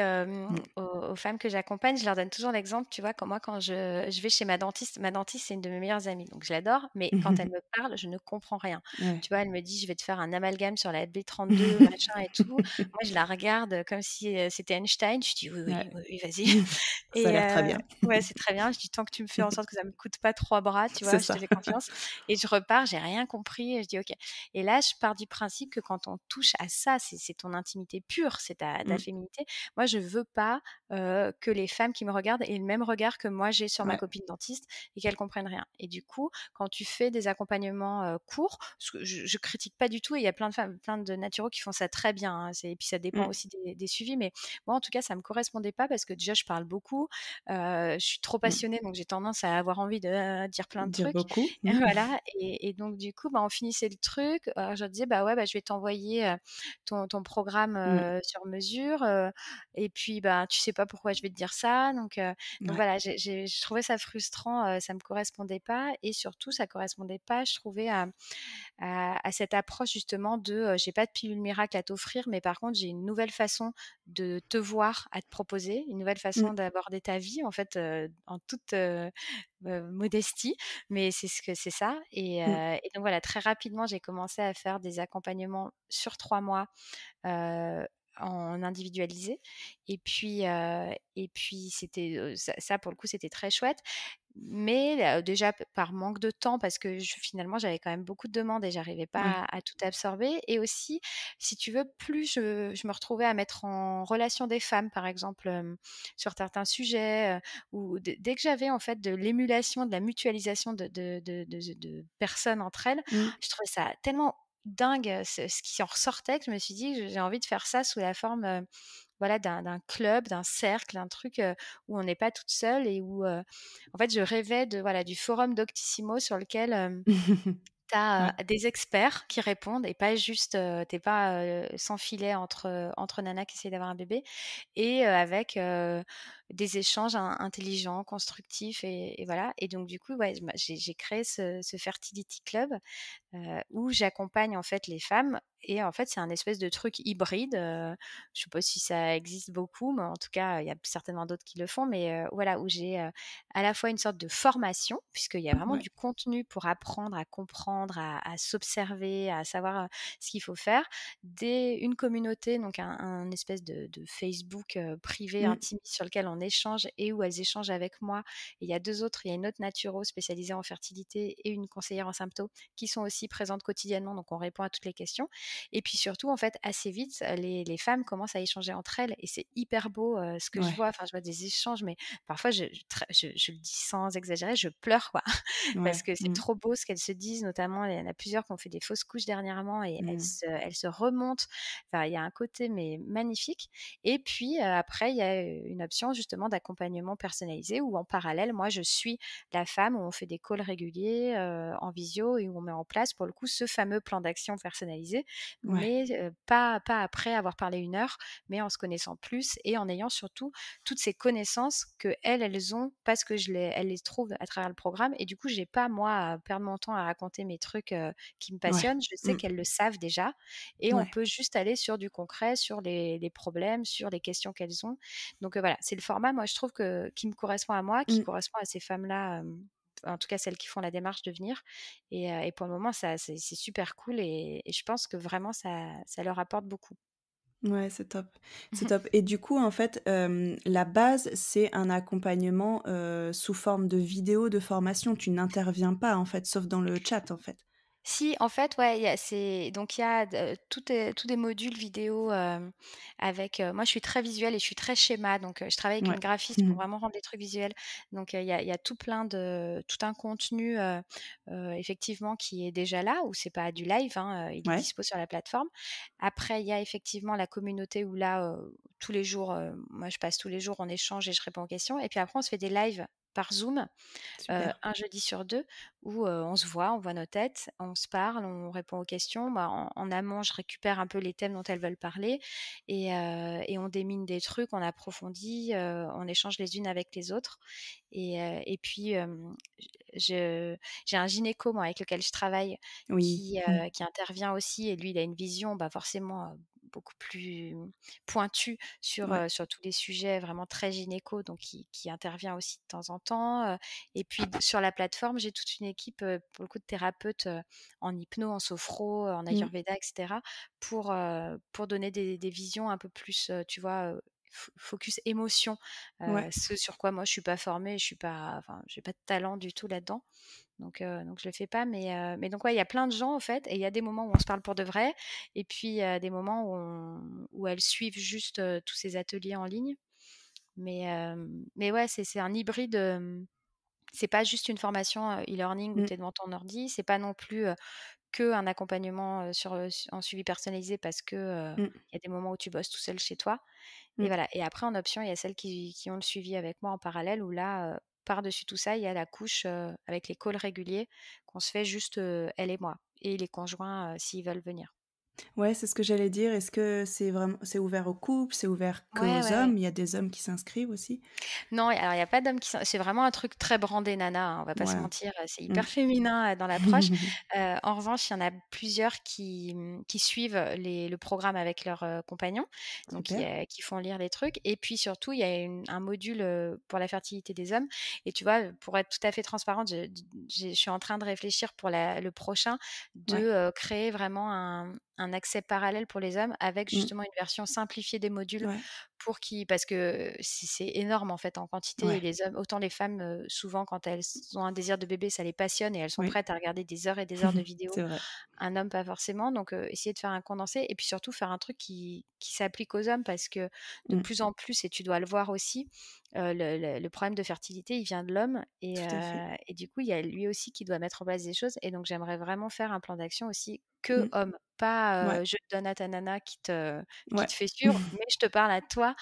Mmh. aux femmes que j'accompagne, je leur donne toujours l'exemple, tu vois? Quand je vais chez ma dentiste, c'est une de mes meilleures amies, donc je l'adore, mais quand elle me parle, je ne comprends rien. Ouais. Tu vois? Elle me dit: «Je vais te faire un amalgame sur la B32 machin et tout». Moi, je la regarde, comme si, c'était Einstein, je dis: «Oui, oui, Ouais. oui, oui, vas-y» Ça a et l'air très bien. ouais, c'est très bien. Je dis: «Tant que tu me fais en sorte que ça me coûte pas 3 bras, tu C'est vois? Je te ça. fais confiance» et je repars, j'ai rien compris et je dis: «OK». Et là, je pars du principe que quand on touche à ça, c'est ton intimité pure, c'est ta Mmh. féminité. Moi, je veux pas, que les femmes qui me regardent aient le même regard que moi j'ai sur ma Ouais. copine dentiste et qu'elles comprennent rien. Et du coup, quand tu fais des accompagnements, courts, ce que je critique pas du tout et il y a plein de femmes, plein de naturaux qui font ça très bien, hein, c'est et puis ça dépend Mmh. aussi des suivis, mais moi, en tout cas, ça me correspondait pas parce que déjà, je parle beaucoup, je suis trop Mmh. passionnée, donc j'ai tendance à avoir envie de, dire plein de Dire trucs. beaucoup. Mmh. Voilà et donc du coup, bah, on finissait le truc, je leur disais: «Bah, ouais, bah, je vais t'envoyer, ton programme, Mmh. sur mesure, et puis, bah, tu sais pas pourquoi je vais te dire ça». Donc Ouais. voilà, je trouvais ça frustrant, ça me correspondait pas et surtout ça correspondait pas, je trouvais, à cette approche justement de, j'ai pas de pilule miracle à t'offrir, mais par contre, j'ai une nouvelle façon de te voir à te proposer, une nouvelle façon Mmh. d'aborder ta vie en fait, en toute, modestie, mais c'est ça Mmh. et donc voilà, très rapidement, j'ai commencé à faire des accompagnements sur 3 mois, heu, en individualisé et puis c'était, ça pour le coup, c'était très chouette. Mais déjà par manque de temps parce que finalement, j'avais quand même beaucoup de demandes et j'arrivais pas Ouais. à tout absorber et aussi, si tu veux, plus je me retrouvais à mettre en relation des femmes, par exemple, sur certains sujets, ou dès que j'avais en fait de l'émulation, de la mutualisation de personnes entre elles, Mmh. je trouvais ça tellement dingue, ce qui en ressortait que je me suis dit: «J'ai envie de faire ça sous la forme, voilà, d'un club, d'un cercle, d'un truc, où on n'est pas toute seule et où, en fait, je rêvais de voilà, du forum Doctissimo sur lequel, tu as, Ouais. des experts qui répondent et pas juste, tu pas, sans filet entre nanas qui essayent d'avoir un bébé et avec, des échanges intelligents, constructifs et voilà et donc du coup, ouais, j'ai créé ce fertility club où j'accompagne en fait les femmes et en fait c'est un espèce de truc hybride. Je sais pas si ça existe beaucoup, mais en tout cas il y a certainement d'autres qui le font. Mais voilà où j'ai à la fois une sorte de formation puisqu'il y a vraiment Ouais. du contenu pour apprendre à comprendre, à s'observer, à savoir ce qu'il faut faire. Une communauté, donc un espèce de Facebook privé Mmh. intime sur lequel on échange et où elles échangent avec moi. Et il y a deux autres, il y a une autre naturo spécialisée en fertilité et une conseillère en symptômes qui sont aussi présentes quotidiennement, donc on répond à toutes les questions. Et puis surtout, en fait, assez vite, les femmes commencent à échanger entre elles et c'est hyper beau ce que je Ouais. vois. Enfin, je vois des échanges, mais parfois, je le dis sans exagérer, je pleure, quoi, parce Ouais. que c'est Mmh. trop beau ce qu'elles se disent, notamment, il y en a plusieurs qui ont fait des fausses couches dernièrement et Mmh. elles se remontent. Enfin, il y a un côté, mais magnifique. Et puis, après, il y a une option justement d'accompagnement personnalisé où en parallèle, moi, je suis la femme, où on fait des calls réguliers en visio et où on met en place pour le coup ce fameux plan d'action personnalisé, Ouais. mais pas après avoir parlé 1 heure, mais en se connaissant plus et en ayant surtout toutes ces connaissances que elles ont parce que elles les trouvent à travers le programme et du coup j'ai pas moi à perdre mon temps à raconter mes trucs qui me Ouais. passionnent. Je sais Mmh. qu'elles le savent déjà et on Ouais. peut juste aller sur du concret, sur les problèmes, sur les questions qu'elles ont. Donc voilà, c'est le format, moi, je trouve qui me correspond à moi, qui Mmh. correspond à ces femmes-là, en tout cas celles qui font la démarche de venir. Et pour le moment, c'est super cool et je pense que vraiment ça leur apporte beaucoup. Ouais, c'est top, c'est Mmh. top et du coup, en fait, la base, c'est un accompagnement, sous forme de vidéo de formation. Tu n'interviens pas, en fait, sauf dans le chat, en fait? Si, en fait, ouais, il y a tous des modules vidéo, avec, moi je suis très visuelle et je suis très schéma, donc je travaille avec une Ouais. graphiste Mmh pour mh. vraiment rendre les trucs visuels. Donc il y a tout un contenu, effectivement qui est déjà là, où c'est pas du live, hein, il est Ouais, dispo sur la plateforme. Après, il y a effectivement la communauté où là, tous les jours, moi je passe tous les jours, on échange et je réponds aux questions et puis après on se fait des lives par Zoom. super. 1 jeudi sur 2 où, on se voit, on voit nos têtes, on se parle, on répond aux questions. Bah, en amont, je récupère un peu les thèmes dont elles veulent parler et on démine des trucs, on approfondit, on échange les unes avec les autres et puis, je j'ai un gynéco, moi, avec lequel je travaille Oui. Mmh. qui intervient aussi et lui, il a une vision, bah, forcément, beaucoup plus pointue Ouais. sur tous les sujets vraiment très gynéco, donc qui intervient aussi de temps en temps, et puis sur la plateforme, j'ai toute une équipe, pour le coup de thérapeutes, en hypno, en sophro, en Mmh. ayurveda et cetera pour donner des visions un peu plus, tu vois, focus émotion, Ouais. ce sur quoi moi je suis pas formée, je suis pas enfin, j'ai pas de talent du tout là-dedans. Donc je le fais pas, mais donc ouais, il y a plein de gens en fait et il y a des moments où on se parle pour de vrai et puis, des moments où elles suivent juste, tous ces ateliers en ligne. Mais ouais, c'est un hybride, c'est pas juste une formation, e-learning où Mmh. tu es devant ton ordi, c'est pas non plus, qu'un accompagnement, en suivi personnalisé parce que, Mmh. il y a des moments où tu bosses tout seul chez toi et Mmh. voilà et après en option, il y a celles qui ont le suivi avec moi en parallèle où là, par-dessus tout ça, il y a la couche, avec les calls réguliers qu'on se fait juste, elle et moi et les conjoints, s'ils veulent venir. Ouais, c'est ce que j'allais dire. Est-ce que c'est ouvert aux couples? C'est ouvert Ouais, qu'aux ouais, ouais. hommes? Il y a des hommes qui s'inscrivent aussi? Non, alors il y a pas d'hommes qui sont c'est vraiment un truc très brandé nana, hein, on va pas se Ouais. mentir, c'est Mmh. hyper féminin, dans l'approche. En revanche, il y en a plusieurs qui suivent le programme avec leurs, compagnons, donc Super. qui font lire les trucs et puis surtout, il y a un module, pour la fertilité des hommes et tu vois, pour être tout à fait transparente, je suis en train de réfléchir pour le prochain de, Ouais. créer vraiment un accès parallèle pour les hommes avec Mmh. justement une version simplifiée des modules Ouais. pour qui parce que c'est énorme en fait en quantité et Ouais. les hommes autant les femmes, souvent quand elles ont un désir de bébé, ça les passionne et elles sont Oui. prêtes à regarder des heures et des heures de vidéos. C'est vrai. Un homme pas forcément, donc essayer de faire un condensé et puis surtout faire un truc qui s'applique aux hommes parce que de Mmh. plus en plus et tu dois le voir aussi, le problème de fertilité, il vient de l'homme Tout à fait. et du coup, il y a lui aussi qui doit mettre en place des choses et donc j'aimerais vraiment faire un plan d'action aussi que Mmh. homme, pas, Ouais. je te donne à ta nana qui Ouais. te fait suivre, mais je te parle à toi,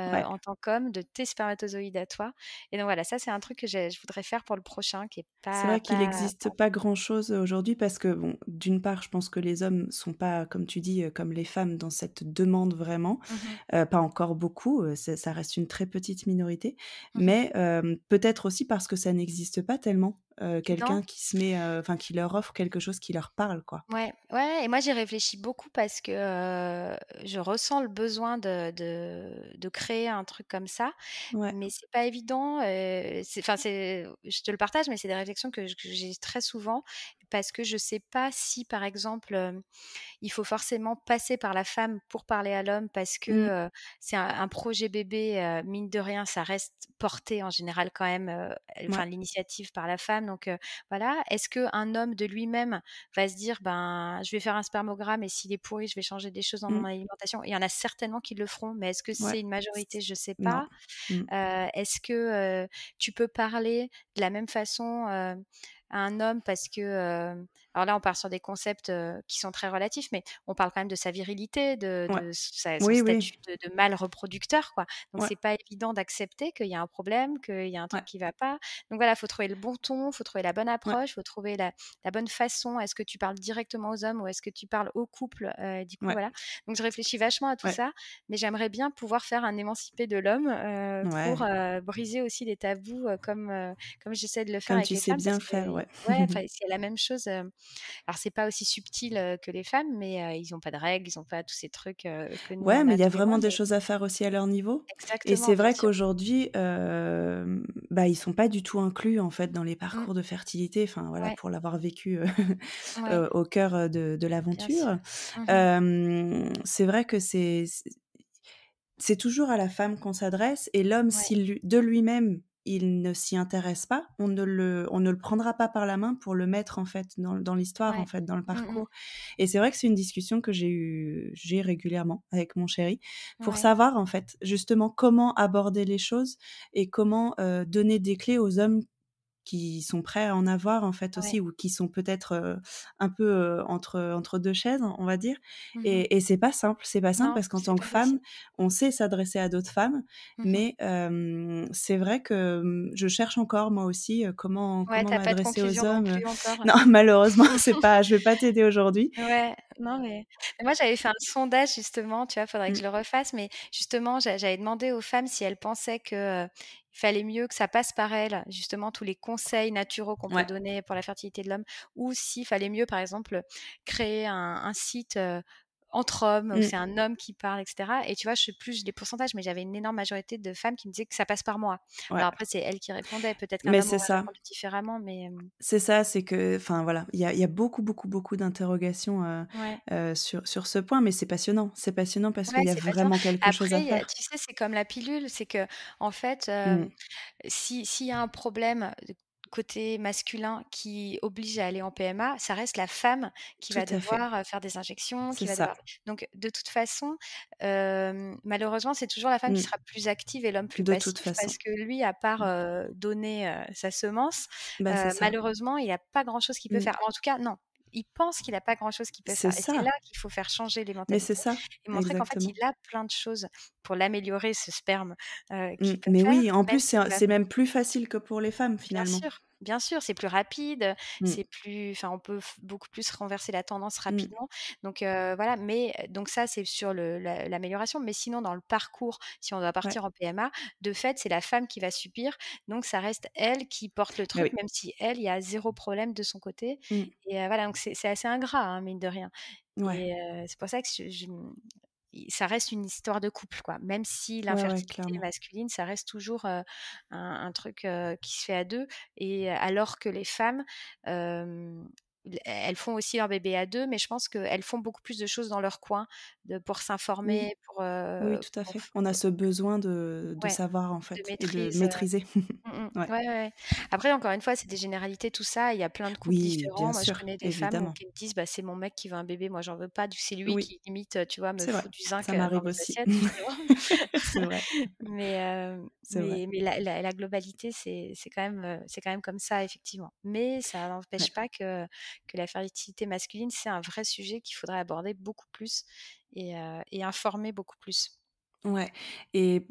Ouais. en tant qu'homme, de tes spermatozoïdes à toi et donc voilà, ça c'est un truc que je voudrais faire pour le prochain qui est C'est vrai qu'il pas existe pas grand-chose aujourd'hui parce que bon, d'une part, je pense que les hommes sont pas, comme tu dis, comme les femmes dans cette demande vraiment, mmh pas encore beaucoup, ça reste une très petite minorité, mh. mais peut-être aussi parce que ça n'existe pas tellement, Non. quelqu'un qui se met, enfin qui leur offre quelque chose qui leur parle, quoi. Ouais, ouais et moi j'y réfléchis beaucoup parce que, je ressens le besoin de créer un truc comme ça, Ouais. mais c'est pas évident, c'est je te le partage, mais c'est des réflexions que j'ai très souvent parce que je sais pas si, par exemple, il faut forcément passer par la femme pour parler à l'homme parce Mmh. que, c'est un projet bébé, mine de rien, ça reste porté en général quand même, Ouais. enfin l'initiative par la femme donc voilà. Est-ce qu'un homme de lui-même va se dire: «Ben, je vais faire un spermogramme et s'il est pourri, je vais changer des choses dans mon Mmh. alimentation». Il y en a certainement qui le feront, mais est-ce que Ouais. c'est une majorité? Je sais Non. pas. Mmh. Est-ce que, tu peux parler de la même façon, à un homme parce que, alors là, on part sur des concepts, qui sont très relatifs, mais on parle quand même de sa virilité, Ouais. de son Oui, oui. statut de mâle reproducteur, quoi. Donc Ouais. c'est pas évident d'accepter qu'il y a un problème, qu'il y a un Ouais. truc qui va pas. Donc voilà, faut trouver le bon ton, faut trouver la bonne Ouais. approche, faut trouver la bonne façon. Est-ce que tu parles directement aux hommes ou est-ce que tu parles au couple? Du coup, Ouais. voilà. Donc je réfléchis vachement à tout Ouais. ça, mais j'aimerais bien pouvoir faire un émancipé de l'homme, pour, Ouais. briser aussi les tabous, comme j'essaie de le faire Comme avec tu les sais femmes parce bien que faire, ouais. ouais, enfin, c'est la même chose, Alors c'est pas aussi subtil, que les femmes, mais ils ont pas de règles, ils ont pas tous ces trucs, que nous Ouais, on mais a il y a tous les mois, vraiment des mais choses à faire aussi à leur niveau et exactement, c'est bien vrai sûr. qu'aujourd'hui, bah, ils sont pas du tout inclus, en fait, dans les Mmh, parcours de fertilité, enfin, voilà, ouais, pour l'avoir vécu, ouais, au cœur, de bien sûr. l'aventure. Mmh. C'est vrai que c'est toujours à la femme qu'on s'adresse et l'homme, Ouais, s'il lui de lui-même, il ne s'y intéresse pas, on ne le prendra pas par la main pour le mettre, en fait, dans l'histoire, en ouais. fait, dans le Mmh mh. parcours et c'est vrai que c'est une discussion que j'ai régulièrement avec mon chéri pour Ouais, savoir, en fait, justement comment aborder les choses et comment, donner des clés aux hommes qui sont prêts à en avoir en fait ouais. aussi ou qui sont peut-être, un peu, entre 2 chaises, on va dire Mmh. et c'est pas simple Non, parce qu'en c'est tant que pas femme, facile. on sait s'adresser à d'autres femmes, Mmh. mais c'est vrai que, je cherche encore moi aussi, Ouais, comment tu as pas de m'adresser aux conclusion non hommes, plus encore? non malheureusement c'est pas je vais pas t'aider aujourd'hui. Ouais, non, mais moi, j'avais fait un sondage justement, tu vois? Faudrait que Mmh, je le refasse, mais justement, j'avais demandé aux femmes si elles pensaient que, il fallait mieux que ça passe par elles, justement, tous les conseils naturaux qu'on peut ouais. donner pour la fertilité de l'homme, ou s'il fallait mieux, par exemple, créer un site, entre hommes, où Mmh, c'est un homme qui parle et cetera, et tu vois? Je sais plus les pourcentages, mais j'avais une énorme majorité de femmes qui me disaient que ça passe par moi. ouais. Alors après, c'est elles qui répondaient, peut-être qu'un Mais homme c'est aurait ça. répondu différemment, mais C'est ça, c'est que enfin voilà, il y a beaucoup, beaucoup, beaucoup d'interrogations, ouais. sur ce point, mais c'est passionnant parce qu'il Ouais, y a c'est passionnant. vraiment quelque chose Après, à faire. tu sais, c'est comme la pilule, c'est qu'en fait, Mmh, s'il y a un problème côté masculin qui oblige à aller en PMA, ça reste la femme qui tout va à fait, devoir, faire des injections, c'est qui va ça. devoir donc de toute façon, malheureusement, c'est toujours la femme qui Mmh, sera plus active et l'homme plus de toute passif façon. parce que lui, à part, Mmh, donner, sa semence, bah, c'est ça. malheureusement, il a pas grand-chose qu'il peut Mmh, faire. En tout cas, non, il pense qu'il a pas grand-chose qu'il peut c'est faire et c'est là ça, qu'il faut faire changer les mais c'est mentalités ça, et montrer qu'en fait, exactement. il a plein de choses pour l'améliorer ce sperme, Mmh, qu'il peut mais faire, oui, en même plus, s'il va c'est même plus facile que pour les femmes, finalement. bien sûr, c'est plus rapide, Mmh, c'est plus enfin, on peut beaucoup plus renverser la tendance mmh, rapidement. Donc voilà, mais donc ça, c'est sur l'amélioration, mais sinon dans le parcours, si on doit ouais, partir en PMA, de fait, c'est la femme qui va subir, donc ça reste elle qui porte le bah, truc, oui. même si elle, il y a zéro problème de son côté Mmh, et voilà, donc c'est assez ingrat, hein, mine de rien ouais, et c'est pour ça que ça reste une histoire de couple, quoi. Même si ouais, ouais, l'infertilité clairement. masculine, ça reste toujours, un truc, qui se fait à 2 et alors que les femmes, elles font aussi leur bébé à 2, mais je pense qu'elles font beaucoup plus de choses dans leur coin, pour Oui, s'informer, oui, tout à pour fait. f On a ce besoin de ouais, savoir, en de fait et de maîtrise, maîtriser. Ouais, Ouais. ouais, ouais. Après, encore une fois, c'est des généralités, tout ça. Il y a plein de couples Oui, différents. bien Moi, je sûr, connais des femmes évidemment. qui me disent: «Bah, c'est mon mec qui veut un bébé, moi, j'en veux pas, c'est lui Oui, qui limite, tu vois, me c'est vrai, fout du zinc, ça dans m'arrive les aussi. assiettes», justement. C'est vrai, Mais c'est vrai. la globalité, c'est quand même comme ça, effectivement. Mais ça Ouais, n'empêche pas que la fertilité masculine, c'est un vrai sujet qu'il faudrait aborder beaucoup plus et informer beaucoup plus. ouais et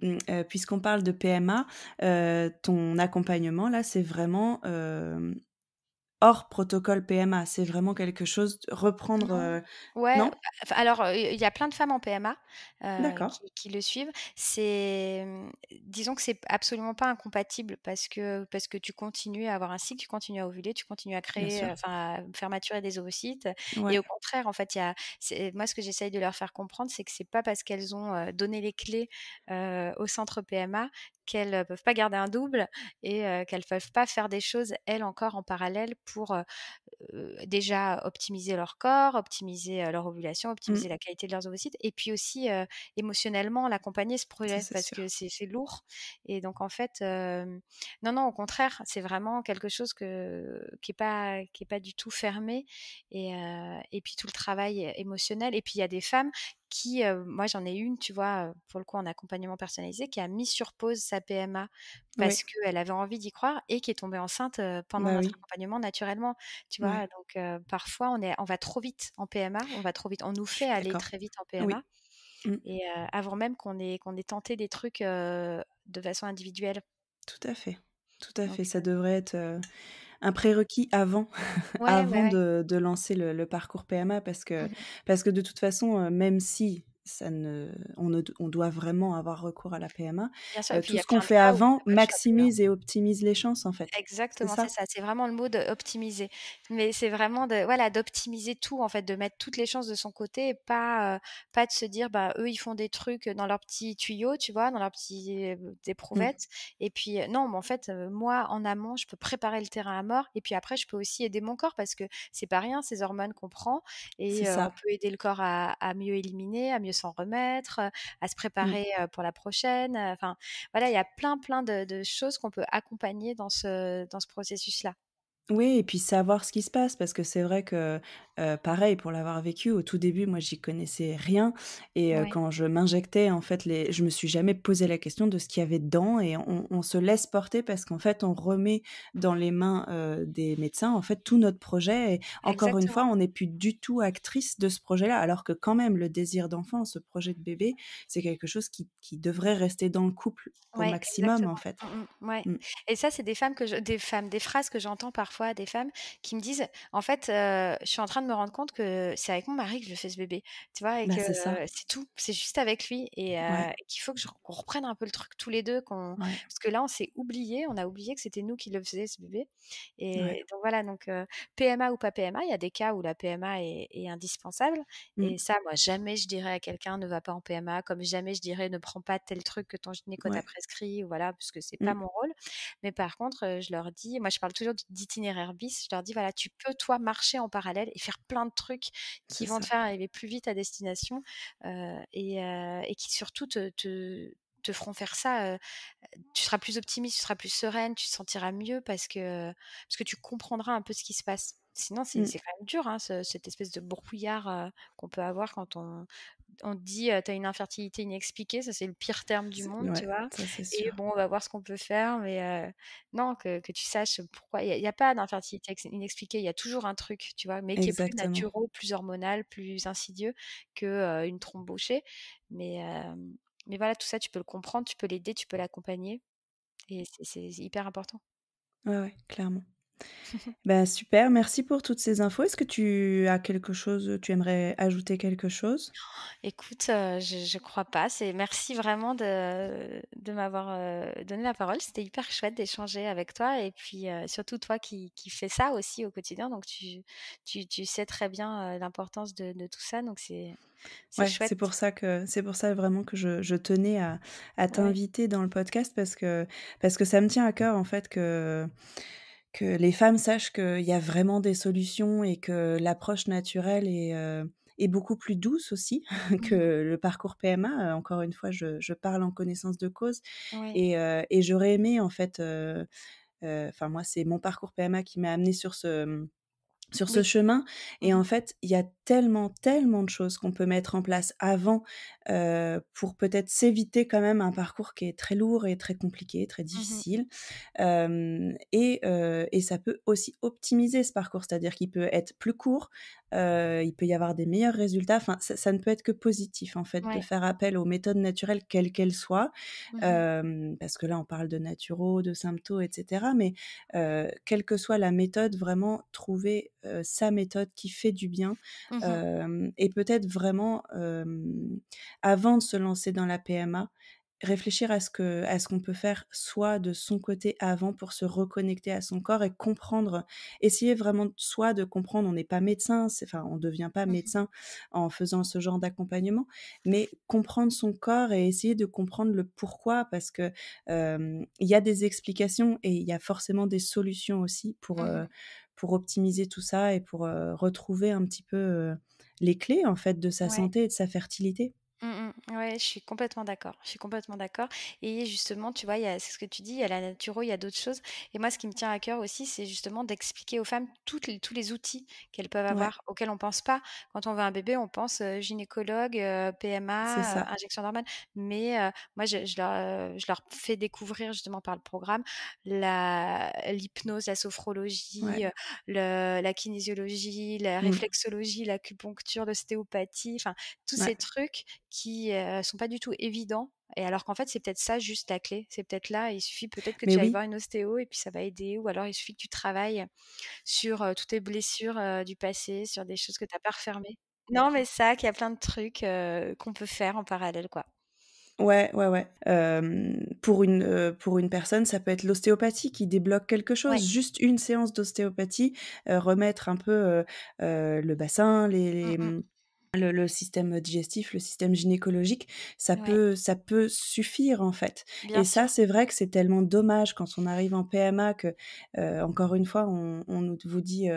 puisqu'on parle de PMA, ton accompagnement là, c'est vraiment, hors protocole PMA? C'est vraiment quelque chose reprendre, Non. Ouais, non? enfin, alors, il y a plein de femmes en PMA, D'accord, qui le suivent. Disons que c'est absolument pas incompatible parce que tu continues à avoir un cycle, tu continues à ovuler, tu continues à bien créer, sûr. enfin, à faire maturer des ovocytes et Ouais. au contraire, en fait, moi, ce que j'essaye de leur faire comprendre, c'est que c'est pas parce qu'elles ont, donné les clés, au centre PMA qu'elles, peuvent pas garder un double et qu'elles peuvent pas faire des choses, elles, encore en parallèle pour, déjà optimiser leur corps, optimiser, leur ovulation, Mmh. optimiser la qualité de leurs ovocytes et puis aussi, émotionnellement l'accompagner ce Ça, projet c'est parce que sûr. c'est lourd et donc en fait, non, non, au contraire, c'est vraiment quelque chose qui est pas du tout fermé et puis tout le travail émotionnel et puis il y a des femmes qui, moi j'en ai une, tu vois, pour le coup en accompagnement personnalisé, qui a mis sur pause sa PMA Oui, parce qu'elle avait envie d'y croire et qui est tombée enceinte, pendant bah, notre oui, accompagnement naturellement. Tu ouais, vois? Donc parfois on va trop vite en PMA, on va trop vite. On nous je fait suis aller d'accord. très vite en Oui, PMA mmh, et avant même qu'on ait tenté des trucs, de façon individuelle. tout à fait, tout à fait. Donc Ça devrait être, un prérequis avant ouais, ouais, avant ouais. de lancer le parcours PMA Mmh mh. parce que de toute façon, même si ça ne on ne on doit vraiment avoir recours à la PMA. Bien sûr et puis il Tout y a ce qu'on plein de fait cas où avant tu pas le choix de maximise et optimise les chances, en fait. C'est exactement, c'est ça? ça, c'est vraiment le mot de optimiser. Mais c'est vraiment de voilà, d'optimiser tout en fait, de mettre toutes les chances de son côté et pas de se dire: «Bah, eux, ils font des trucs dans leurs petits tuyaux», tu vois? Dans leurs petits, Mmh. éprouvettes et puis, non, mais en fait, moi, en amont, je peux préparer le terrain à mort et puis après, je peux aussi aider mon corps parce que c'est pas rien ces hormones qu'on prend C'est et on ça. peut aider le corps à mieux éliminer, à mieux s'en remettre, à se Mmh. préparer, pour la prochaine, enfin voilà, il y a plein de choses qu'on peut accompagner dans ce processus-là. Oui et puis savoir ce qui se passe parce que c'est vrai que, pareil pour l'avoir vécu au tout début, moi j'y connaissais rien et Ouais, quand je m'injectais en fait je me suis jamais posé la question de ce qu'il y avait dedans et on se laisse porter parce qu'en fait on remet dans les mains, des médecins en fait tout notre projet et encore une fois exactement. on n'est plus du tout actrice de ce projet-là alors que quand même le désir d'enfant, ce projet de bébé, c'est quelque chose qui devrait rester dans le couple au Ouais, maximum en exactement. fait. Ouais Mmh. et ça, c'est des phrases que j'entends parfois, des femmes qui me disent: «En fait, je suis en train de me rendre compte que c'est avec mon mari que je fais ce bébé», tu vois? Et Bah, que, c'est ça. c'est tout, c'est juste avec lui Ouais, et qu'il faut que je qu'on reprenne un peu le truc tous les 2, ouais, parce que là, on a oublié que c'était nous qui le faisions ce bébé ouais. et donc voilà, donc PMA ou pas PMA, il y a des cas où la PMA est indispensable Mmh. et ça, moi, jamais je dirais à quelqu'un: «Ne va pas en PMA», comme jamais je dirais: «Ne prends pas tel truc que ton gynéco t'a Ouais. prescrit» ou voilà, parce que c'est pas Mmh. mon rôle. Mais par contre, je leur dis moi, je parle toujours d'itinéraire bis, je leur dis: «Voilà, tu peux, toi, marcher en parallèle et faire plein de trucs C'est qui vont te ça. faire arriver plus vite à destination, et qui surtout te feront faire ça, tu seras plus optimiste, tu seras plus sereine, tu te sentiras mieux parce que tu comprendras un peu ce qui se passe. Sinon, Mmh. c'est quand même dur, hein, cette espèce de brouillard, qu'on peut avoir quand on te dit, «Tu as une infertilité inexpliquée», ça c'est le pire terme du monde, tu Ouais, vois? ça c'est Et sûr. bon, on va voir ce qu'on peut faire, mais non, que tu saches pourquoi il y a pas d'infertilité inexpliquée, il y a toujours un truc, tu vois? Mais qui est plus Exactement. naturo, plus hormonal, plus insidieux que, une trompe bouchée. Mais mais voilà, tout ça, tu peux le comprendre, tu peux l'aider, tu peux l'accompagner et c'est hyper important. Ouais, ouais, clairement. Bah, super, merci pour toutes ces infos. Est-ce que tu as quelque chose, tu aimerais ajouter quelque chose? Écoute, je crois pas. C'est merci vraiment de m'avoir, donné la parole. C'était hyper chouette d'échanger avec toi et puis, surtout toi qui fais ça aussi au quotidien, donc tu sais très bien, l'importance de tout ça, donc c'est Ouais, chouette. c'est pour ça vraiment que je tenais à Ouais. t'inviter dans le podcast parce que ça me tient à cœur en fait que les femmes sachent qu'il y a vraiment des solutions et que l'approche naturelle est beaucoup plus douce aussi que Mmh. le parcours PMA. Encore une fois, je parle en connaissance de cause Ouais. et j'aurais aimé en fait, enfin moi, c'est mon parcours PMA qui m'a amenée sur ce Oui. chemin et en Mmh. fait, il y a tellement, tellement de choses qu'on peut mettre en place avant, pour peut-être s'éviter quand même un parcours qui est très lourd et très compliqué, très Mmh. difficile. Et ça peut aussi optimiser ce parcours, c'est-à-dire qu'il peut être plus court, il peut y avoir des meilleurs résultats. Enfin, ça ne peut être que positif, en fait, de Ouais. faire appel aux méthodes naturelles, quelles qu'elles soient. Mmh. Parce que là, on parle de naturo, de sympto et cetera, mais quelle que soit la méthode, vraiment trouver, sa méthode qui fait du bien, Mmh. et peut-être vraiment, avant de se lancer dans la PMA, réfléchir à ce qu'on peut faire soi de son côté avant pour se reconnecter à son corps et comprendre, essayer vraiment soi de comprendre. On n'est pas médecin, enfin on devient pas Mmh. médecin en faisant ce genre d'accompagnement, mais comprendre son corps et essayer de comprendre le pourquoi parce que, il y a des explications et il y a forcément des solutions aussi Mmh. pour optimiser tout ça et pour, retrouver un petit peu, les clés en fait de sa Ouais. santé et de sa fertilité. Mmh mh. Ouais, je suis complètement d'accord. Je suis complètement d'accord et justement, tu vois, il y a c'est ce que tu dis, il y a la naturo, il y a d'autres choses et moi, ce qui me tient à cœur aussi, c'est justement d'expliquer aux femmes tous les outils qu'elles peuvent Ouais, avoir, auxquels on pense pas. Quand on veut un bébé, on pense, gynécologue, c'est PMA, ça. injection d'hormones, mais moi, je leur fais découvrir justement par le programme l'hypnose, la Ouais. sophrologie, la kinésiologie, la Mmh. réflexologie, l'acupuncture, l'ostéopathie, enfin tous Ouais. ces trucs qui, sont pas du tout évidents et alors qu'en fait, c'est peut-être ça juste la clé. C'est peut-être là, il suffit peut-être que Mais tu ailles oui, voir une ostéo et puis ça va aider ou alors il suffit que tu travailles sur, toutes tes blessures, du passé, sur des choses que tu as pas refermées. Non, mais ça, qu'il y a plein de trucs, qu'on peut faire en parallèle, quoi. Ouais, ouais, ouais. Pour une personne, ça peut être l'ostéopathie qui débloque quelque chose. Ouais. Juste une séance d'ostéopathie, remettre un peu, le bassin, Mmh mh. le système digestif, le système gynécologique, Ouais, ça peut suffire, en fait. bien Et ça, sûr. c'est vrai que c'est tellement dommage quand on arrive en PMA que, encore une fois, on nous vous dit,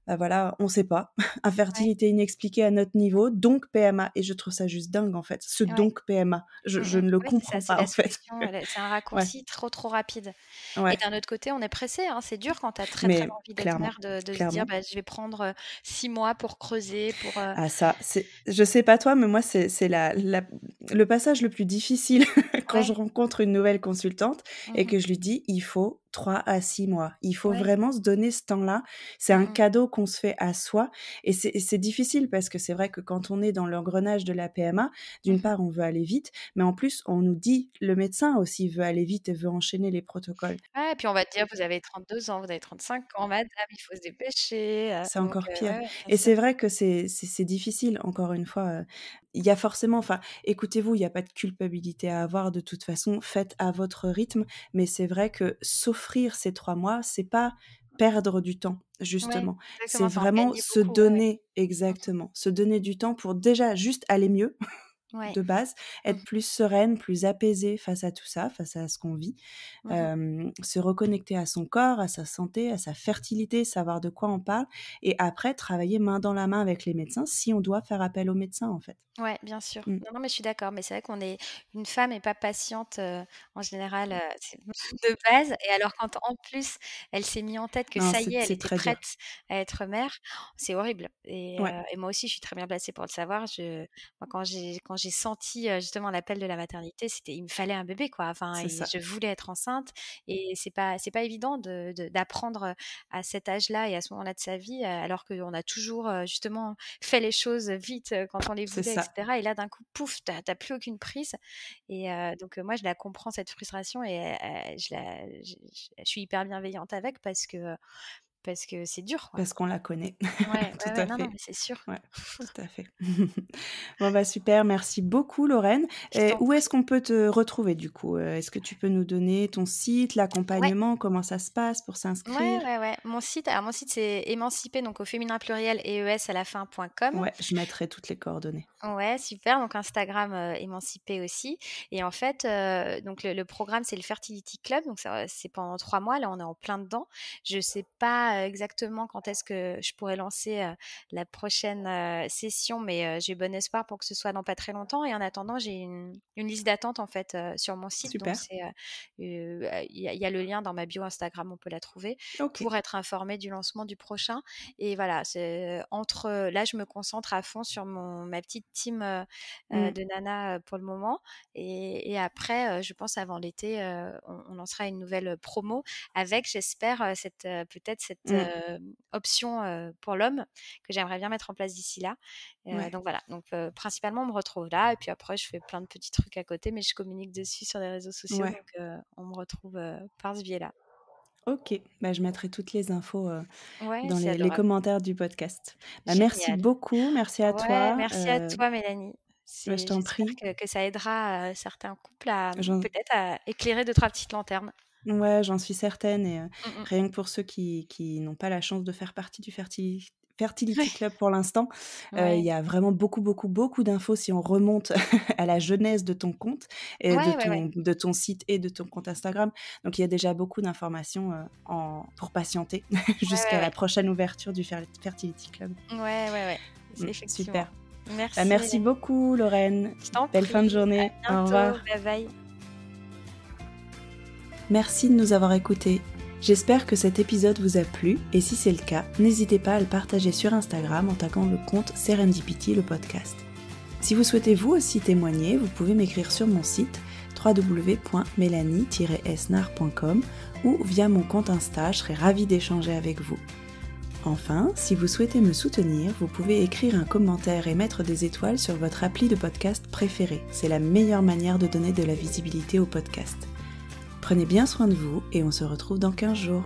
bah, voilà, on sait pas, Ouais, infertilité inexpliquée à notre niveau, donc PMA et je trouve ça juste dingue, en fait, ce ouais. donc PMA. Mmh Je mh. ne le Ouais, c'est ça, comprends c'est pas, la en fait. solution, c'est un Ouais, raccourci trop, trop rapide et ouais, d'un autre côté, on est pressé, hein. C'est dur quand tu as très, très mais envie d'être clairement, mère de se dire: clairement. «Bah, je vais prendre, 6 mois pour creuser, pour» Ah ça, c'est je sais pas toi, mais moi, c'est la le passage le plus difficile quand je ouais. rencontre une nouvelle consultante Mmh et mh. que je lui dis: «Il faut 3 à 6 mois». Il faut Ouais. vraiment se donner ce temps-là. C'est Mmh un mh. cadeau qu'on se fait à soi et c'est difficile parce que c'est vrai que quand on est dans l'engrenage de la PMA, Mmh d'une mh. part, on veut aller vite, mais en plus, on nous dit le médecin aussi veut aller vite et veut enchaîner les protocoles. Ouais et puis on va te dire: «Vous avez 32 ans, vous avez 35 ans madame, il faut se dépêcher», C'est donc encore ouais, pire ouais, bien et sûr. c'est vrai que c'est difficile encore une fois, il y a forcément enfin, écoutez-vous, il y a pas de culpabilité à avoir de toute façon, faites à votre rythme, mais c'est vrai que s'offrir ces 3 mois, c'est pas perdre du temps, Ouais, justement. C'est exactement, c'est en vraiment gagner se beaucoup, ouais, ouais. donner Mmh exactement, se donner du temps pour déjà juste aller mieux mh. Ouais. de base, Mmh. être plus sereine, plus apaisée face à tout ça, face à ce qu'on vit, Mmh mh. se reconnecter à son corps, à sa santé, à sa fertilité, savoir de quoi on parle et après travailler main dans la main avec les médecins si on doit faire appel aux médecins, en fait. Ouais, bien sûr. Mmh. Non, non, mais je suis d'accord, mais c'est vrai qu'on est une femme est pas patiente, en général, c'est de base et alors quand en plus, elle s'est mis en tête que Non, ça y est, elle c'est était très dur. prête à être mère, c'est horrible Ouais, et moi aussi je suis très bien placée pour le savoir. Moi quand j'ai senti, justement l'appel de la maternité, il me fallait un bébé quoi, enfin c'est et ça. je voulais être enceinte et c'est pas évident d'apprendre, à cet âge-là et à ce moment-là de sa vie, alors qu'on a toujours, justement fait les choses vite, quand on les C'est voulait et ça. cetera et là d'un coup, pouf, tu as plus aucune prise et donc moi je la comprends cette frustration et je suis hyper bienveillante avec parce que c'est dur, quoi. Parce qu'on la connaît. Ouais, Tout ouais, ouais, à non, non, fait. mais c'est sûr. Ouais, tout à fait. Bon, bah, super, merci beaucoup Lorraine Je et t'en où est-ce prie. qu'on peut te retrouver du coup? Est-ce que tu peux nous donner ton site, Ouais. l'accompagnement, comment ça se passe pour Ouais, s'inscrire? ouais, ouais. Mon site c'est émancipé donc au féminin pluriel ES à la fin.com. Ouais, je mettrai toutes les coordonnées. Ouais, super, donc Instagram, émancipé aussi et en fait, donc le programme, c'est le Fertility Club, donc ça c'est pendant 3 mois, là, on est en plein dedans. Je sais pas, exactement quand est-ce que je pourrais lancer, la prochaine, session, mais j'ai bon espoir pour que ce soit dans pas très longtemps et en attendant, j'ai une liste d'attente, en fait, sur mon site, donc Super. c'est, il y a le lien dans ma bio Instagram, on peut la trouver, OK. pour être informé du lancement du prochain et voilà, c'est entre là, je me concentre à fond sur ma petite team, Mmh. de nanas, pour le moment et après, je pense avant l'été, on lancera une nouvelle, promo avec j'espère, peut-être cette, Mmh. option, pour l'homme que j'aimerais bien mettre en place d'ici là. Ouais. Donc voilà, donc principalement on me retrouve là et puis après je fais plein de petits trucs à côté mais je communique dessus sur les réseaux sociaux Ouais. donc on me retrouve, par ce biais-là. OK. Bah, je mettrai toutes les infos, Ouais, dans c'est les adorable. commentaires du podcast. Bah, merci Génial. beaucoup, merci à Ouais, toi, merci à toi Mélanie. bah, je t'en J'espère prie. que ça aidera, certains couples à, J'en peut-être à éclairer 2-3 petites lanternes. Ouais, j'en suis certaine et Mmh mh. rien que pour ceux qui n'ont pas la chance de faire partie du Fertility Club pour l'instant, il Ouais. y a vraiment beaucoup, beaucoup, beaucoup d'infos si on remonte à la genèse de ton compte et Ouais, ouais, ouais. de ton site et de ton compte Instagram. Donc il y a déjà beaucoup d'informations, en pour patienter Ouais, ouais, jusqu'à la ouais. prochaine ouverture du Fertility Club. Ouais, ouais, ouais. C'est effectivement. Super. Bah, Merci merci Mélanie. beaucoup Lorraine. Je t'en Belle fin de prie. journée. À Au bientôt. revoir. Bye bye. Merci de nous avoir écoutés. J'espère que cet épisode vous a plu et si c'est le cas, n'hésitez pas à le partager sur Instagram en taguant le compte Serendipity le podcast. Si vous souhaitez vous aussi témoigner, vous pouvez m'écrire sur mon site www.melanie-esnar.com ou via mon compte Insta, je serai ravie d'échanger avec vous. Enfin, si vous souhaitez me soutenir, vous pouvez écrire un commentaire et mettre des étoiles sur votre appli de podcast préféré. C'est la meilleure manière de donner de la visibilité au podcast. Prenez bien soin de vous et on se retrouve dans 15 jours.